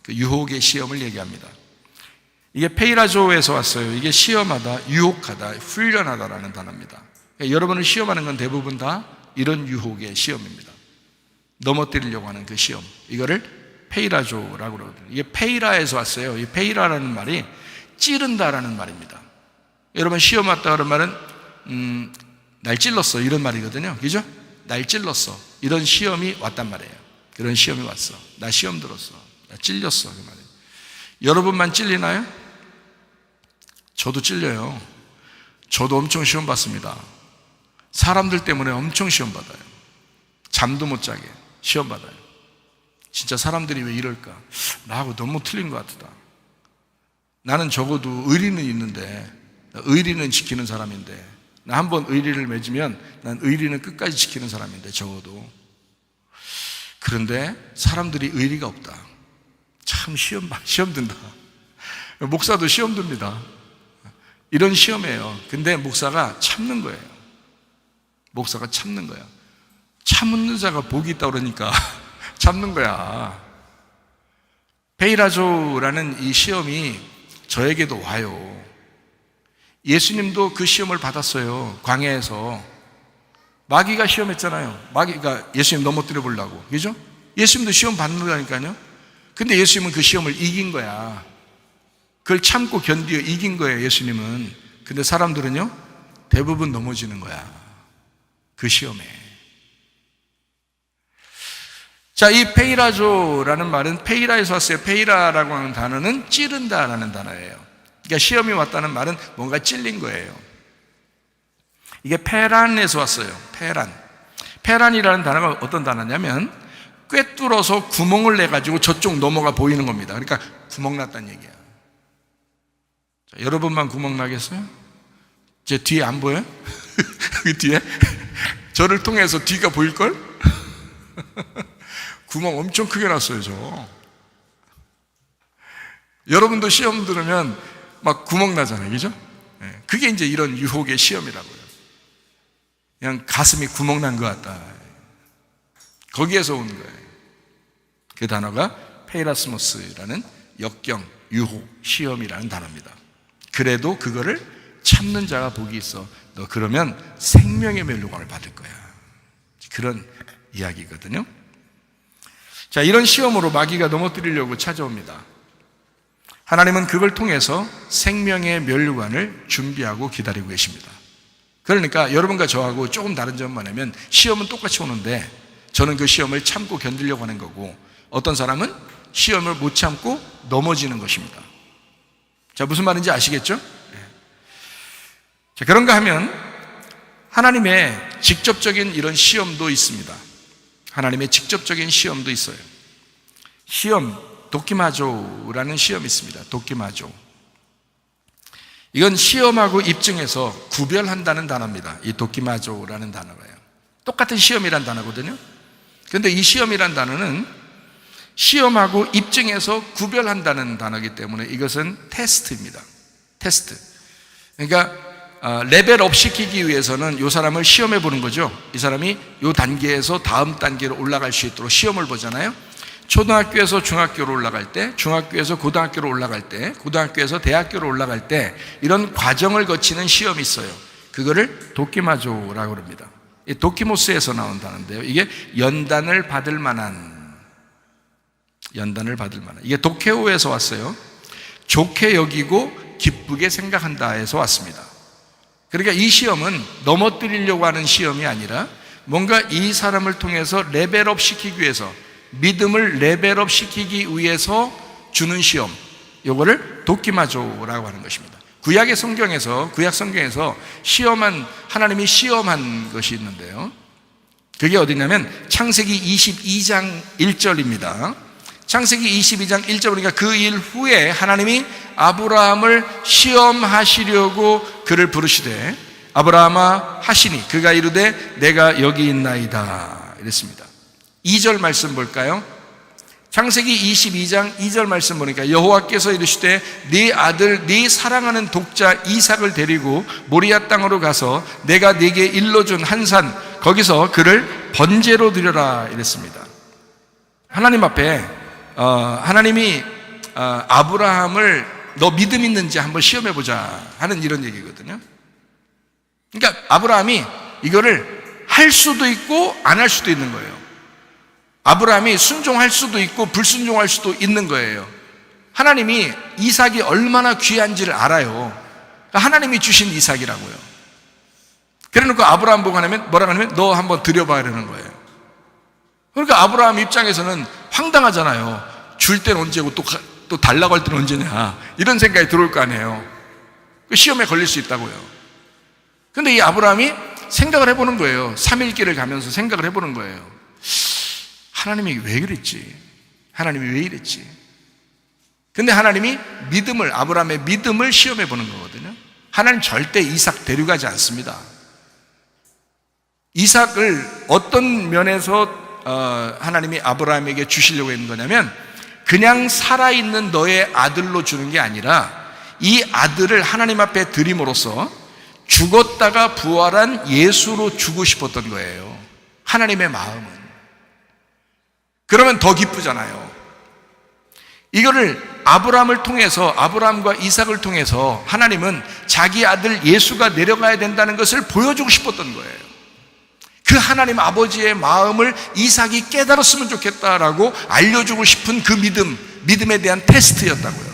그 유혹의 시험을 얘기합니다. 이게 페이라조에서 왔어요. 이게 시험하다, 유혹하다, 훈련하다라는 단어입니다. 그러니까 여러분을 시험하는 건 대부분 다 이런 유혹의 시험입니다. 넘어뜨리려고 하는 그 시험. 이거를 페이라조라고 그러거든요. 이게 페이라에서 왔어요. 이 페이라라는 말이 찌른다라는 말입니다. 여러분 시험 왔다 그런 말은 날 찔렀어 이런 말이거든요. 그죠? 날 찔렀어. 이런 시험이 왔단 말이에요. 그런 시험이 왔어. 나 시험 들었어. 나 찔렸어. 그 말이에요. 여러분만 찔리나요? 저도 찔려요. 저도 엄청 시험 받습니다. 사람들 때문에 엄청 시험 받아요. 잠도 못 자게 시험 받아요. 진짜 사람들이 왜 이럴까? 나하고 너무 틀린 것 같다. 나는 적어도 의리는 있는데, 의리는 지키는 사람인데, 나 한번 의리를 맺으면 난 의리는 끝까지 지키는 사람인데 적어도. 그런데 사람들이 의리가 없다. 참 시험 든다. 목사도 시험 듭니다. 이런 시험이에요. 근데 목사가 참는 거예요. 목사가 참는 거야. 참는 자가 복이 있다 그러니까 참는 거야. 페이라조라는 이 시험이 저에게도 와요. 예수님도 그 시험을 받았어요. 광야에서 마귀가 시험했잖아요. 마귀가 예수님 넘어뜨려 보려고. 그죠? 예수님도 시험 받는다니까요. 근데 예수님은 그 시험을 이긴 거야. 그걸 참고 견디어 이긴 거예요, 예수님은. 근데 사람들은요, 대부분 넘어지는 거야. 그 시험에. 자, 이 페이라조라는 말은 페이라에서 왔어요. 페이라라고 하는 단어는 찌른다라는 단어예요. 그러니까 시험이 왔다는 말은 뭔가 찔린 거예요. 이게 페란에서 왔어요. 페란. 페란이라는 단어가 어떤 단어냐면 꿰뚫어서 구멍을 내가지고 저쪽 넘어가 보이는 겁니다. 그러니까 구멍 났다는 얘기야. 자, 여러분만 구멍 나겠어요? 제 뒤에 안 보여요? 그 뒤에? 저를 통해서 뒤가 보일걸? 구멍 엄청 크게 났어요, 저. 여러분도 시험 들으면 막 구멍 나잖아요, 그죠? 그게 이제 이런 유혹의 시험이라고요. 그냥 가슴이 구멍 난 것 같다. 거기에서 온 거예요. 그 단어가 페이라스모스라는 역경, 유혹, 시험이라는 단어입니다. 그래도 그거를 참는 자가 복이 있어. 너 그러면 생명의 면류관을 받을 거야. 그런 이야기거든요. 자, 이런 시험으로 마귀가 넘어뜨리려고 찾아옵니다. 하나님은 그걸 통해서 생명의 면류관을 준비하고 기다리고 계십니다. 그러니까 여러분과 저하고 조금 다른 점만 하면 시험은 똑같이 오는데 저는 그 시험을 참고 견디려고 하는 거고 어떤 사람은 시험을 못 참고 넘어지는 것입니다. 자, 무슨 말인지 아시겠죠? 자, 그런가 하면 하나님의 직접적인 이런 시험도 있습니다. 하나님의 직접적인 시험도 있어요. 시험, 도키마조라는 시험이 있습니다. 도키마조. 이건 시험하고 입증해서 구별한다는 단어입니다. 이 도키마조라는 단어가요. 똑같은 시험이란 단어거든요. 그런데 이 시험이란 단어는 시험하고 입증해서 구별한다는 단어이기 때문에 이것은 테스트입니다. 테스트. 그러니까 레벨업 시키기 위해서는 이 사람을 시험해 보는 거죠. 이 사람이 이 단계에서 다음 단계로 올라갈 수 있도록 시험을 보잖아요. 초등학교에서 중학교로 올라갈 때, 중학교에서 고등학교로 올라갈 때, 고등학교에서 대학교로 올라갈 때 이런 과정을 거치는 시험이 있어요. 그거를 도키마조라고 합니다. 도키모스에서 나온 단어인데요. 이게 연단을 받을 만한 이게 도케오에서 왔어요. 좋게 여기고 기쁘게 생각한다에서 왔습니다. 그러니까 이 시험은 넘어뜨리려고 하는 시험이 아니라 뭔가 이 사람을 통해서 레벨업 시키기 위해서 믿음을 레벨업 시키기 위해서 주는 시험, 요거를 도키마조라고 하는 것입니다. 구약 성경에서 하나님이 시험한 것이 있는데요. 그게 어디냐면 창세기 22장 1절입니다. 창세기 22장 1절 보니까 그 일 후에 하나님이 아브라함을 시험하시려고 그를 부르시되 아브라함아 하시니 그가 이르되 내가 여기 있나이다 이랬습니다. 2절 말씀 볼까요? 창세기 22장 2절 말씀 보니까 여호와께서 이르시되 네 아들 네 사랑하는 독자 이삭을 데리고 모리아 땅으로 가서 내가 네게 일러준 한 산 거기서 그를 번제로 드려라 이랬습니다. 하나님 앞에 하나님이 아브라함을 너 믿음 있는지 한번 시험해보자 하는 이런 얘기거든요. 그러니까 아브라함이 이거를 할 수도 있고 안 할 수도 있는 거예요. 아브라함이 순종할 수도 있고 불순종할 수도 있는 거예요. 하나님이 이삭이 얼마나 귀한지를 알아요. 하나님이 주신 이삭이라고요. 그래놓고 아브라함 보고 뭐라고 하냐면 너 한번 드려봐 이러는 거예요. 그러니까 아브라함 입장에서는 황당하잖아요. 줄 때는 언제고 또 달라고 할 때는 언제냐 이런 생각이 들어올 거 아니에요. 시험에 걸릴 수 있다고요. 근데 이 아브라함이 생각을 해보는 거예요. 3일길을 가면서 생각을 해보는 거예요. 하나님이 왜 그랬지? 하나님이 왜 이랬지? 근데 하나님이 아브라함의 믿음을 시험해 보는 거거든요. 하나님 절대 이삭 데려가지 않습니다. 이삭을 어떤 면에서 하나님이 아브라함에게 주시려고 했는 거냐면 그냥 살아있는 너의 아들로 주는 게 아니라 이 아들을 하나님 앞에 드림으로써 죽었다가 부활한 예수로 주고 싶었던 거예요. 하나님의 마음은. 그러면 더 기쁘잖아요. 이거를 아브라함을 통해서 아브라함과 이삭을 통해서 하나님은 자기 아들 예수가 내려가야 된다는 것을 보여주고 싶었던 거예요. 그 하나님 아버지의 마음을 이삭이 깨달았으면 좋겠다라고 알려주고 싶은 그 믿음에 대한 테스트였다고요.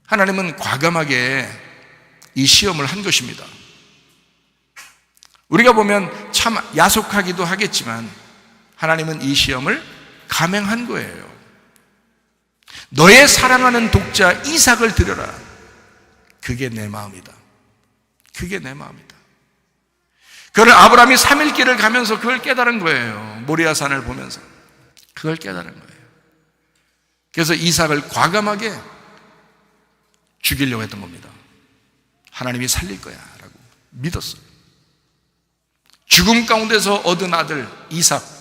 하나님은 과감하게 이 시험을 한 것입니다. 우리가 보면 참 야속하기도 하겠지만 하나님은 이 시험을 감행한 거예요. 너의 사랑하는 독자 이삭을 드려라. 그게 내 마음이다. 그게 내 마음이다. 그걸 아브라함이 3일 길을 가면서 그걸 깨달은 거예요. 모리아산을 보면서 그걸 깨달은 거예요. 그래서 이삭을 과감하게 죽이려고 했던 겁니다. 하나님이 살릴 거야 라고 믿었어요. 죽음 가운데서 얻은 아들 이삭.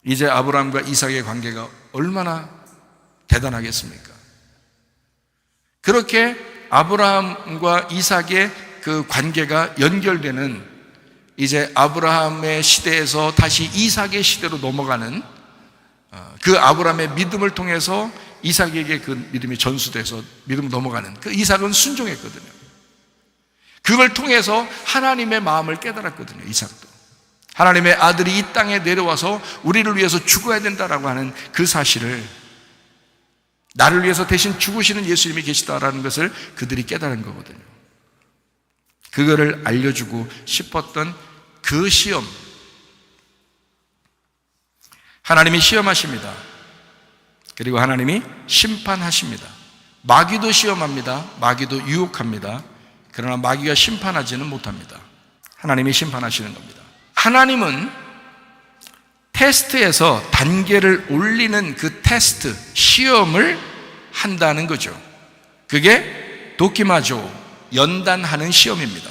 이제 아브라함과 이삭의 관계가 얼마나 대단하겠습니까? 그렇게 아브라함과 이삭의 그 관계가 연결되는 이제 아브라함의 시대에서 다시 이삭의 시대로 넘어가는 그 아브라함의 믿음을 통해서 이삭에게 그 믿음이 전수돼서 믿음으로 넘어가는 그 이삭은 순종했거든요. 그걸 통해서 하나님의 마음을 깨달았거든요. 이삭도. 하나님의 아들이 이 땅에 내려와서 우리를 위해서 죽어야 된다라고 하는 그 사실을, 나를 위해서 대신 죽으시는 예수님이 계시다라는 것을 그들이 깨달은 거거든요. 그거를 알려주고 싶었던 그 시험. 하나님이 시험하십니다. 그리고 하나님이 심판하십니다. 마귀도 시험합니다. 마귀도 유혹합니다. 그러나 마귀가 심판하지는 못합니다. 하나님이 심판하시는 겁니다. 하나님은 테스트에서 단계를 올리는 그 테스트, 시험을 한다는 거죠. 그게 도키마조, 연단하는 시험입니다.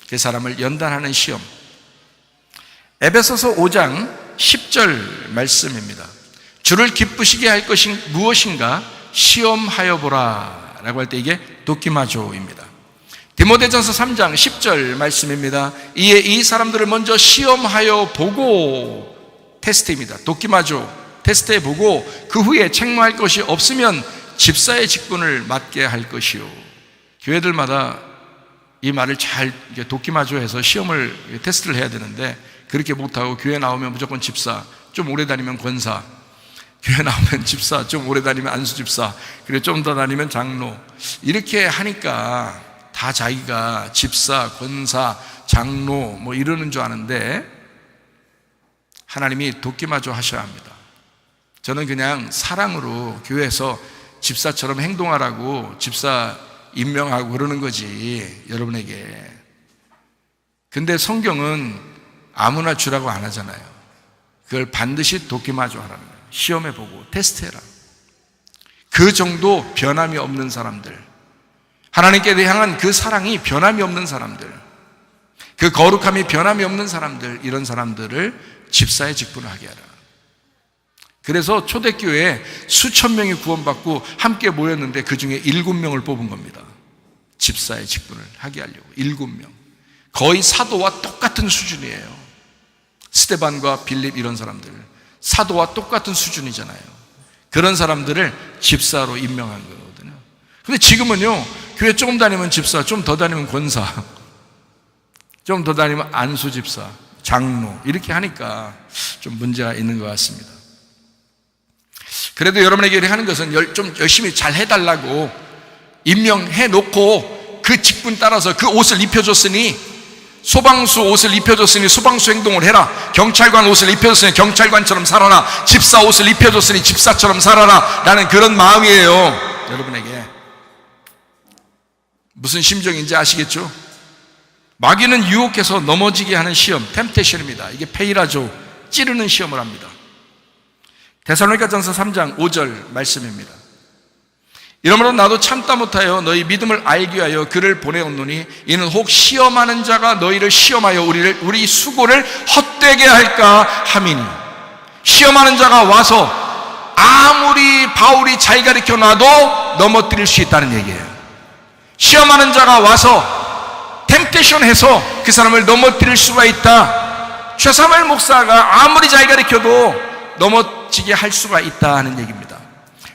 그 사람을 연단하는 시험. 에베소서 5장 10절 말씀입니다. 주를 기쁘시게 할 것이 무엇인가 시험하여 보라 라고 할 때 이게 도키마조입니다. 디모데전서 3장 10절 말씀입니다. 이에 이 사람들을 먼저 시험하여 보고, 테스트입니다. 도키마조, 테스트해 보고 그 후에 책망할 것이 없으면 집사의 직분을 맡게 할 것이요. 교회들마다 이 말을 잘 도키마조해서 시험을 테스트를 해야 되는데 그렇게 못하고 교회 나오면 무조건 집사, 좀 오래 다니면 권사, 교회 나오면 집사, 좀 오래 다니면 안수집사, 그리고 좀 더 다니면 장로, 이렇게 하니까 다 자기가 집사, 권사, 장로 뭐 이러는 줄 아는데 하나님이 도끼마저 하셔야 합니다. 저는 그냥 사랑으로 교회에서 집사처럼 행동하라고 집사 임명하고 그러는 거지, 여러분에게. 근데 성경은 아무나 주라고 안 하잖아요. 그걸 반드시 도끼마저 하라는 거예요. 시험해보고 테스트해라. 그 정도 변함이 없는 사람들, 하나님께 향한 그 사랑이 변함이 없는 사람들, 그 거룩함이 변함이 없는 사람들, 이런 사람들을 집사의 직분을 하게 하라. 그래서 초대교회에 수천 명이 구원받고 함께 모였는데 그 중에 7명을 뽑은 겁니다. 집사의 직분을 하게 하려고. 7명. 거의 사도와 똑같은 수준이에요. 스데반과 빌립 이런 사람들, 사도와 똑같은 수준이잖아요. 그런 사람들을 집사로 임명한 거거든요. 근데 지금은요, 교회 조금 다니면 집사, 좀 더 다니면 권사, 좀 더 다니면 안수 집사, 장로, 이렇게 하니까 좀 문제가 있는 것 같습니다. 그래도 여러분에게 하는 것은 좀 열심히 잘 해달라고 임명해 놓고 그 직분 따라서 그 옷을 입혀줬으니, 소방수 옷을 입혀줬으니 소방수 행동을 해라. 경찰관 옷을 입혀줬으니 경찰관처럼 살아라. 집사 옷을 입혀줬으니 집사처럼 살아라. 라는 그런 마음이에요. 여러분에게 무슨 심정인지 아시겠죠? 마귀는 유혹해서 넘어지게 하는 시험, 템테이션입니다. 이게 페이라조, 찌르는 시험을 합니다. 데살로니가전서 3장 5절 말씀입니다. 이러므로 나도 참다 못하여 너희 믿음을 알기 위하여 그를 보내었노니 이는 혹 시험하는 자가 너희를 시험하여 우리 수고를 헛되게 할까 함이니, 시험하는 자가 와서 아무리 바울이 잘 가르쳐 놔도 넘어뜨릴 수 있다는 얘기예요. 시험하는 자가 와서 템테이션 해서 그 사람을 넘어뜨릴 수가 있다. 최사무엘 목사가 아무리 잘 가르쳐도 넘어지게 할 수가 있다 하는 얘기입니다.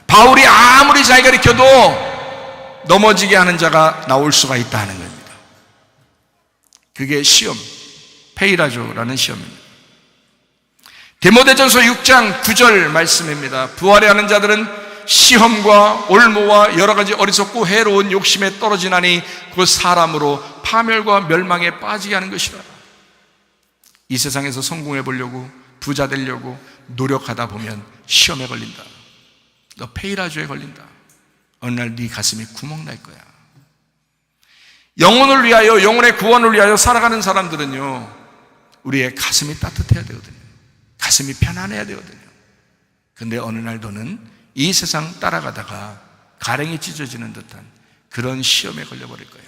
바울이 아무리 잘 가르쳐도 넘어지게 하는 자가 나올 수가 있다 하는 겁니다. 그게 시험, 페이라조라는 시험입니다. 디모데전서 6장 9절 말씀입니다. 부활해 하는 자들은 시험과 올무와 여러 가지 어리석고 해로운 욕심에 떨어지나니 그 사람으로 파멸과 멸망에 빠지게 하는 것이라. 이 세상에서 성공해 보려고, 부자 되려고 노력하다 보면 시험에 걸린다. 너 페이라조에 걸린다. 어느 날 네 가슴이 구멍 날 거야. 영혼을 위하여, 영혼의 구원을 위하여 살아가는 사람들은요, 우리의 가슴이 따뜻해야 되거든요. 가슴이 편안해야 되거든요. 근데 어느 날 너는 이 세상 따라가다가 가랭이 찢어지는 듯한 그런 시험에 걸려버릴 거야.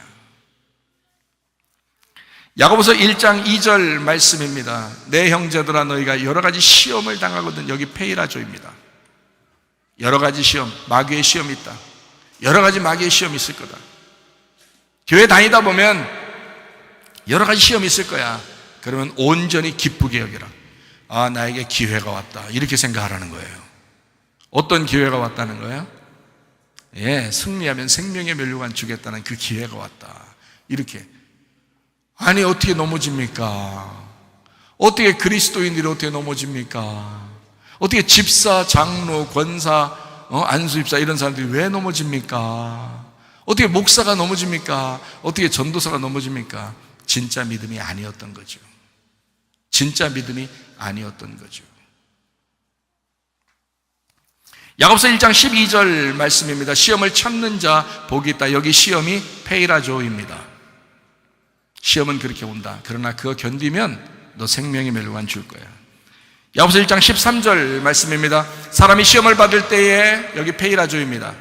야고보서 1장 2절 말씀입니다. 내 형제들아 너희가 여러 가지 시험을 당하거든. 여기 페이라조입니다. 여러 가지 시험, 마귀의 시험이 있다. 여러 가지 마귀의 시험이 있을 거다. 교회 다니다 보면 여러 가지 시험이 있을 거야. 그러면 온전히 기쁘게 여기라. 아, 나에게 기회가 왔다. 이렇게 생각하라는 거예요. 어떤 기회가 왔다는 거예요? 예, 승리하면 생명의 면류관 주겠다는 그 기회가 왔다. 이렇게. 아니, 어떻게 넘어집니까? 어떻게 그리스도인들이 어떻게 넘어집니까? 어떻게 집사, 장로, 권사, 안수집사 이런 사람들이 왜 넘어집니까? 어떻게 목사가 넘어집니까? 어떻게 전도사가 넘어집니까? 진짜 믿음이 아니었던 거죠. 진짜 믿음이 아니었던 거죠. 야고보서 1장 12절 말씀입니다. 시험을 참는 자 복이 있다. 여기 시험이 페이라조입니다. 시험은 그렇게 온다. 그러나 그거 견디면 너 생명의 멸류관 줄 거야. 야고보서 1장 13절 말씀입니다. 사람이 시험을 받을 때에, 여기 페이라조입니다.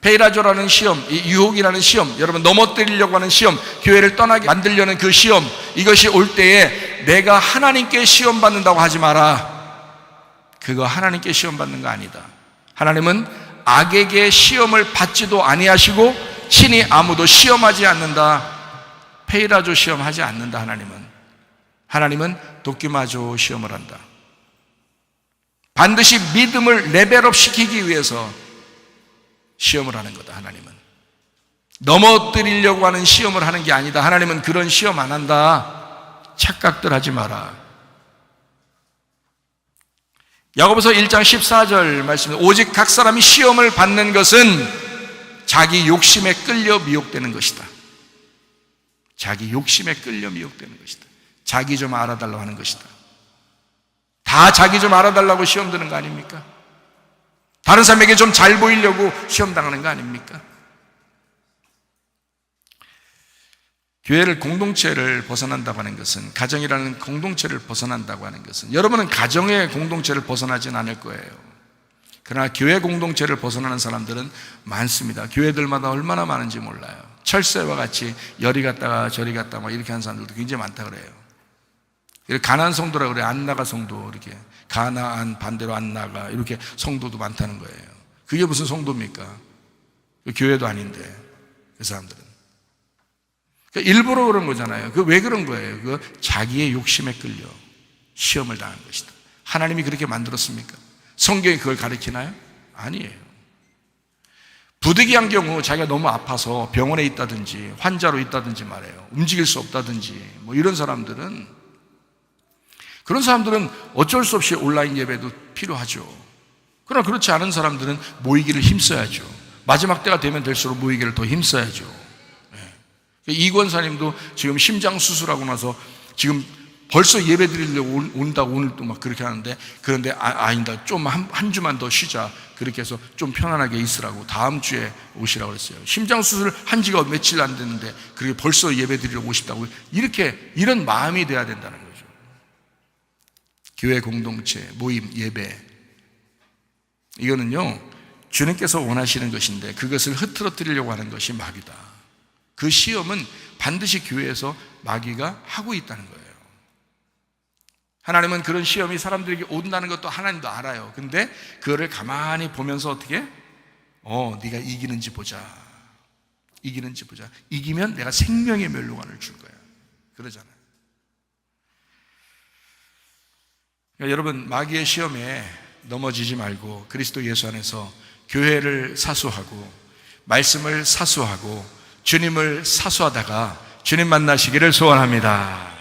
페이라조라는 시험, 이 유혹이라는 시험, 여러분 넘어뜨리려고 하는 시험, 교회를 떠나게 만들려는 그 시험, 이것이 올 때에 내가 하나님께 시험 받는다고 하지 마라. 그거 하나님께 시험 받는 거 아니다. 하나님은 악에게 시험을 받지도 아니하시고 친히 아무도 시험하지 않는다. 페이라조 시험하지 않는다. 하나님은 도끼마조 시험을 한다. 반드시 믿음을 레벨업 시키기 위해서 시험을 하는 거다. 하나님은 넘어뜨리려고 하는 시험을 하는 게 아니다. 하나님은 그런 시험 안 한다. 착각들 하지 마라. 야고보서 1장 14절 말씀입니다. 오직 각 사람이 시험을 받는 것은 자기 욕심에 끌려 미혹되는 것이다. 자기 욕심에 끌려 미혹되는 것이다. 자기 좀 알아달라고 하는 것이다. 다 자기 좀 알아달라고 시험 드는 거 아닙니까? 다른 사람에게 좀 잘 보이려고 시험 당하는 거 아닙니까? 교회를 공동체를 벗어난다고 하는 것은, 가정이라는 공동체를 벗어난다고 하는 것은, 여러분은 가정의 공동체를 벗어나진 않을 거예요. 그러나 교회 공동체를 벗어나는 사람들은 많습니다. 교회들마다 얼마나 많은지 몰라요. 철새와 같이 열이 갔다가 저리 갔다가 막 이렇게 하는 사람들도 굉장히 많다 그래요. 가나안 성도라고 그래요. 안 나가 성도, 이렇게 가나안 반대로 안 나가, 이렇게 성도도 많다는 거예요. 그게 무슨 성도입니까? 교회도 아닌데, 그 사람들은. 그러니까 일부러 그런 거잖아요. 그 왜 그런 거예요? 그 자기의 욕심에 끌려 시험을 당한 것이다. 하나님이 그렇게 만들었습니까? 성경이 그걸 가르치나요? 아니에요. 부득이한 경우 자기가 너무 아파서 병원에 있다든지 환자로 있다든지 말해요. 움직일 수 없다든지 뭐 이런 사람들은, 그런 사람들은 어쩔 수 없이 온라인 예배도 필요하죠. 그러나 그렇지 않은 사람들은 모이기를 힘써야죠. 마지막 때가 되면 될수록 모이기를 더 힘써야죠. 이 권사님도 지금 심장 수술하고 나서 지금 벌써 예배 드리려고 온다고 오늘 또 막 그렇게 하는데, 그런데 아니다, 좀 한 주만 더 쉬자, 그렇게 해서 좀 편안하게 있으라고 다음 주에 오시라고 그랬어요. 심장 수술 한 지가 며칠 안 됐는데 그렇게 벌써 예배 드리려고 오시다고, 이런 마음이 돼야 된다는 거죠. 교회 공동체, 모임, 예배, 이거는요 주님께서 원하시는 것인데 그것을 흐트러뜨리려고 하는 것이 마귀다. 그 시험은 반드시 교회에서 마귀가 하고 있다는 거예요. 하나님은 그런 시험이 사람들에게 온다는 것도 하나님도 알아요. 근데 그거를 가만히 보면서 어떻게? 네가 이기는지 보자. 이기는지 보자. 이기면 내가 생명의 멸류관을 줄 거야. 그러잖아요. 그러니까 여러분, 마귀의 시험에 넘어지지 말고 그리스도 예수 안에서 교회를 사수하고 말씀을 사수하고 주님을 사수하다가 주님 만나시기를 소원합니다.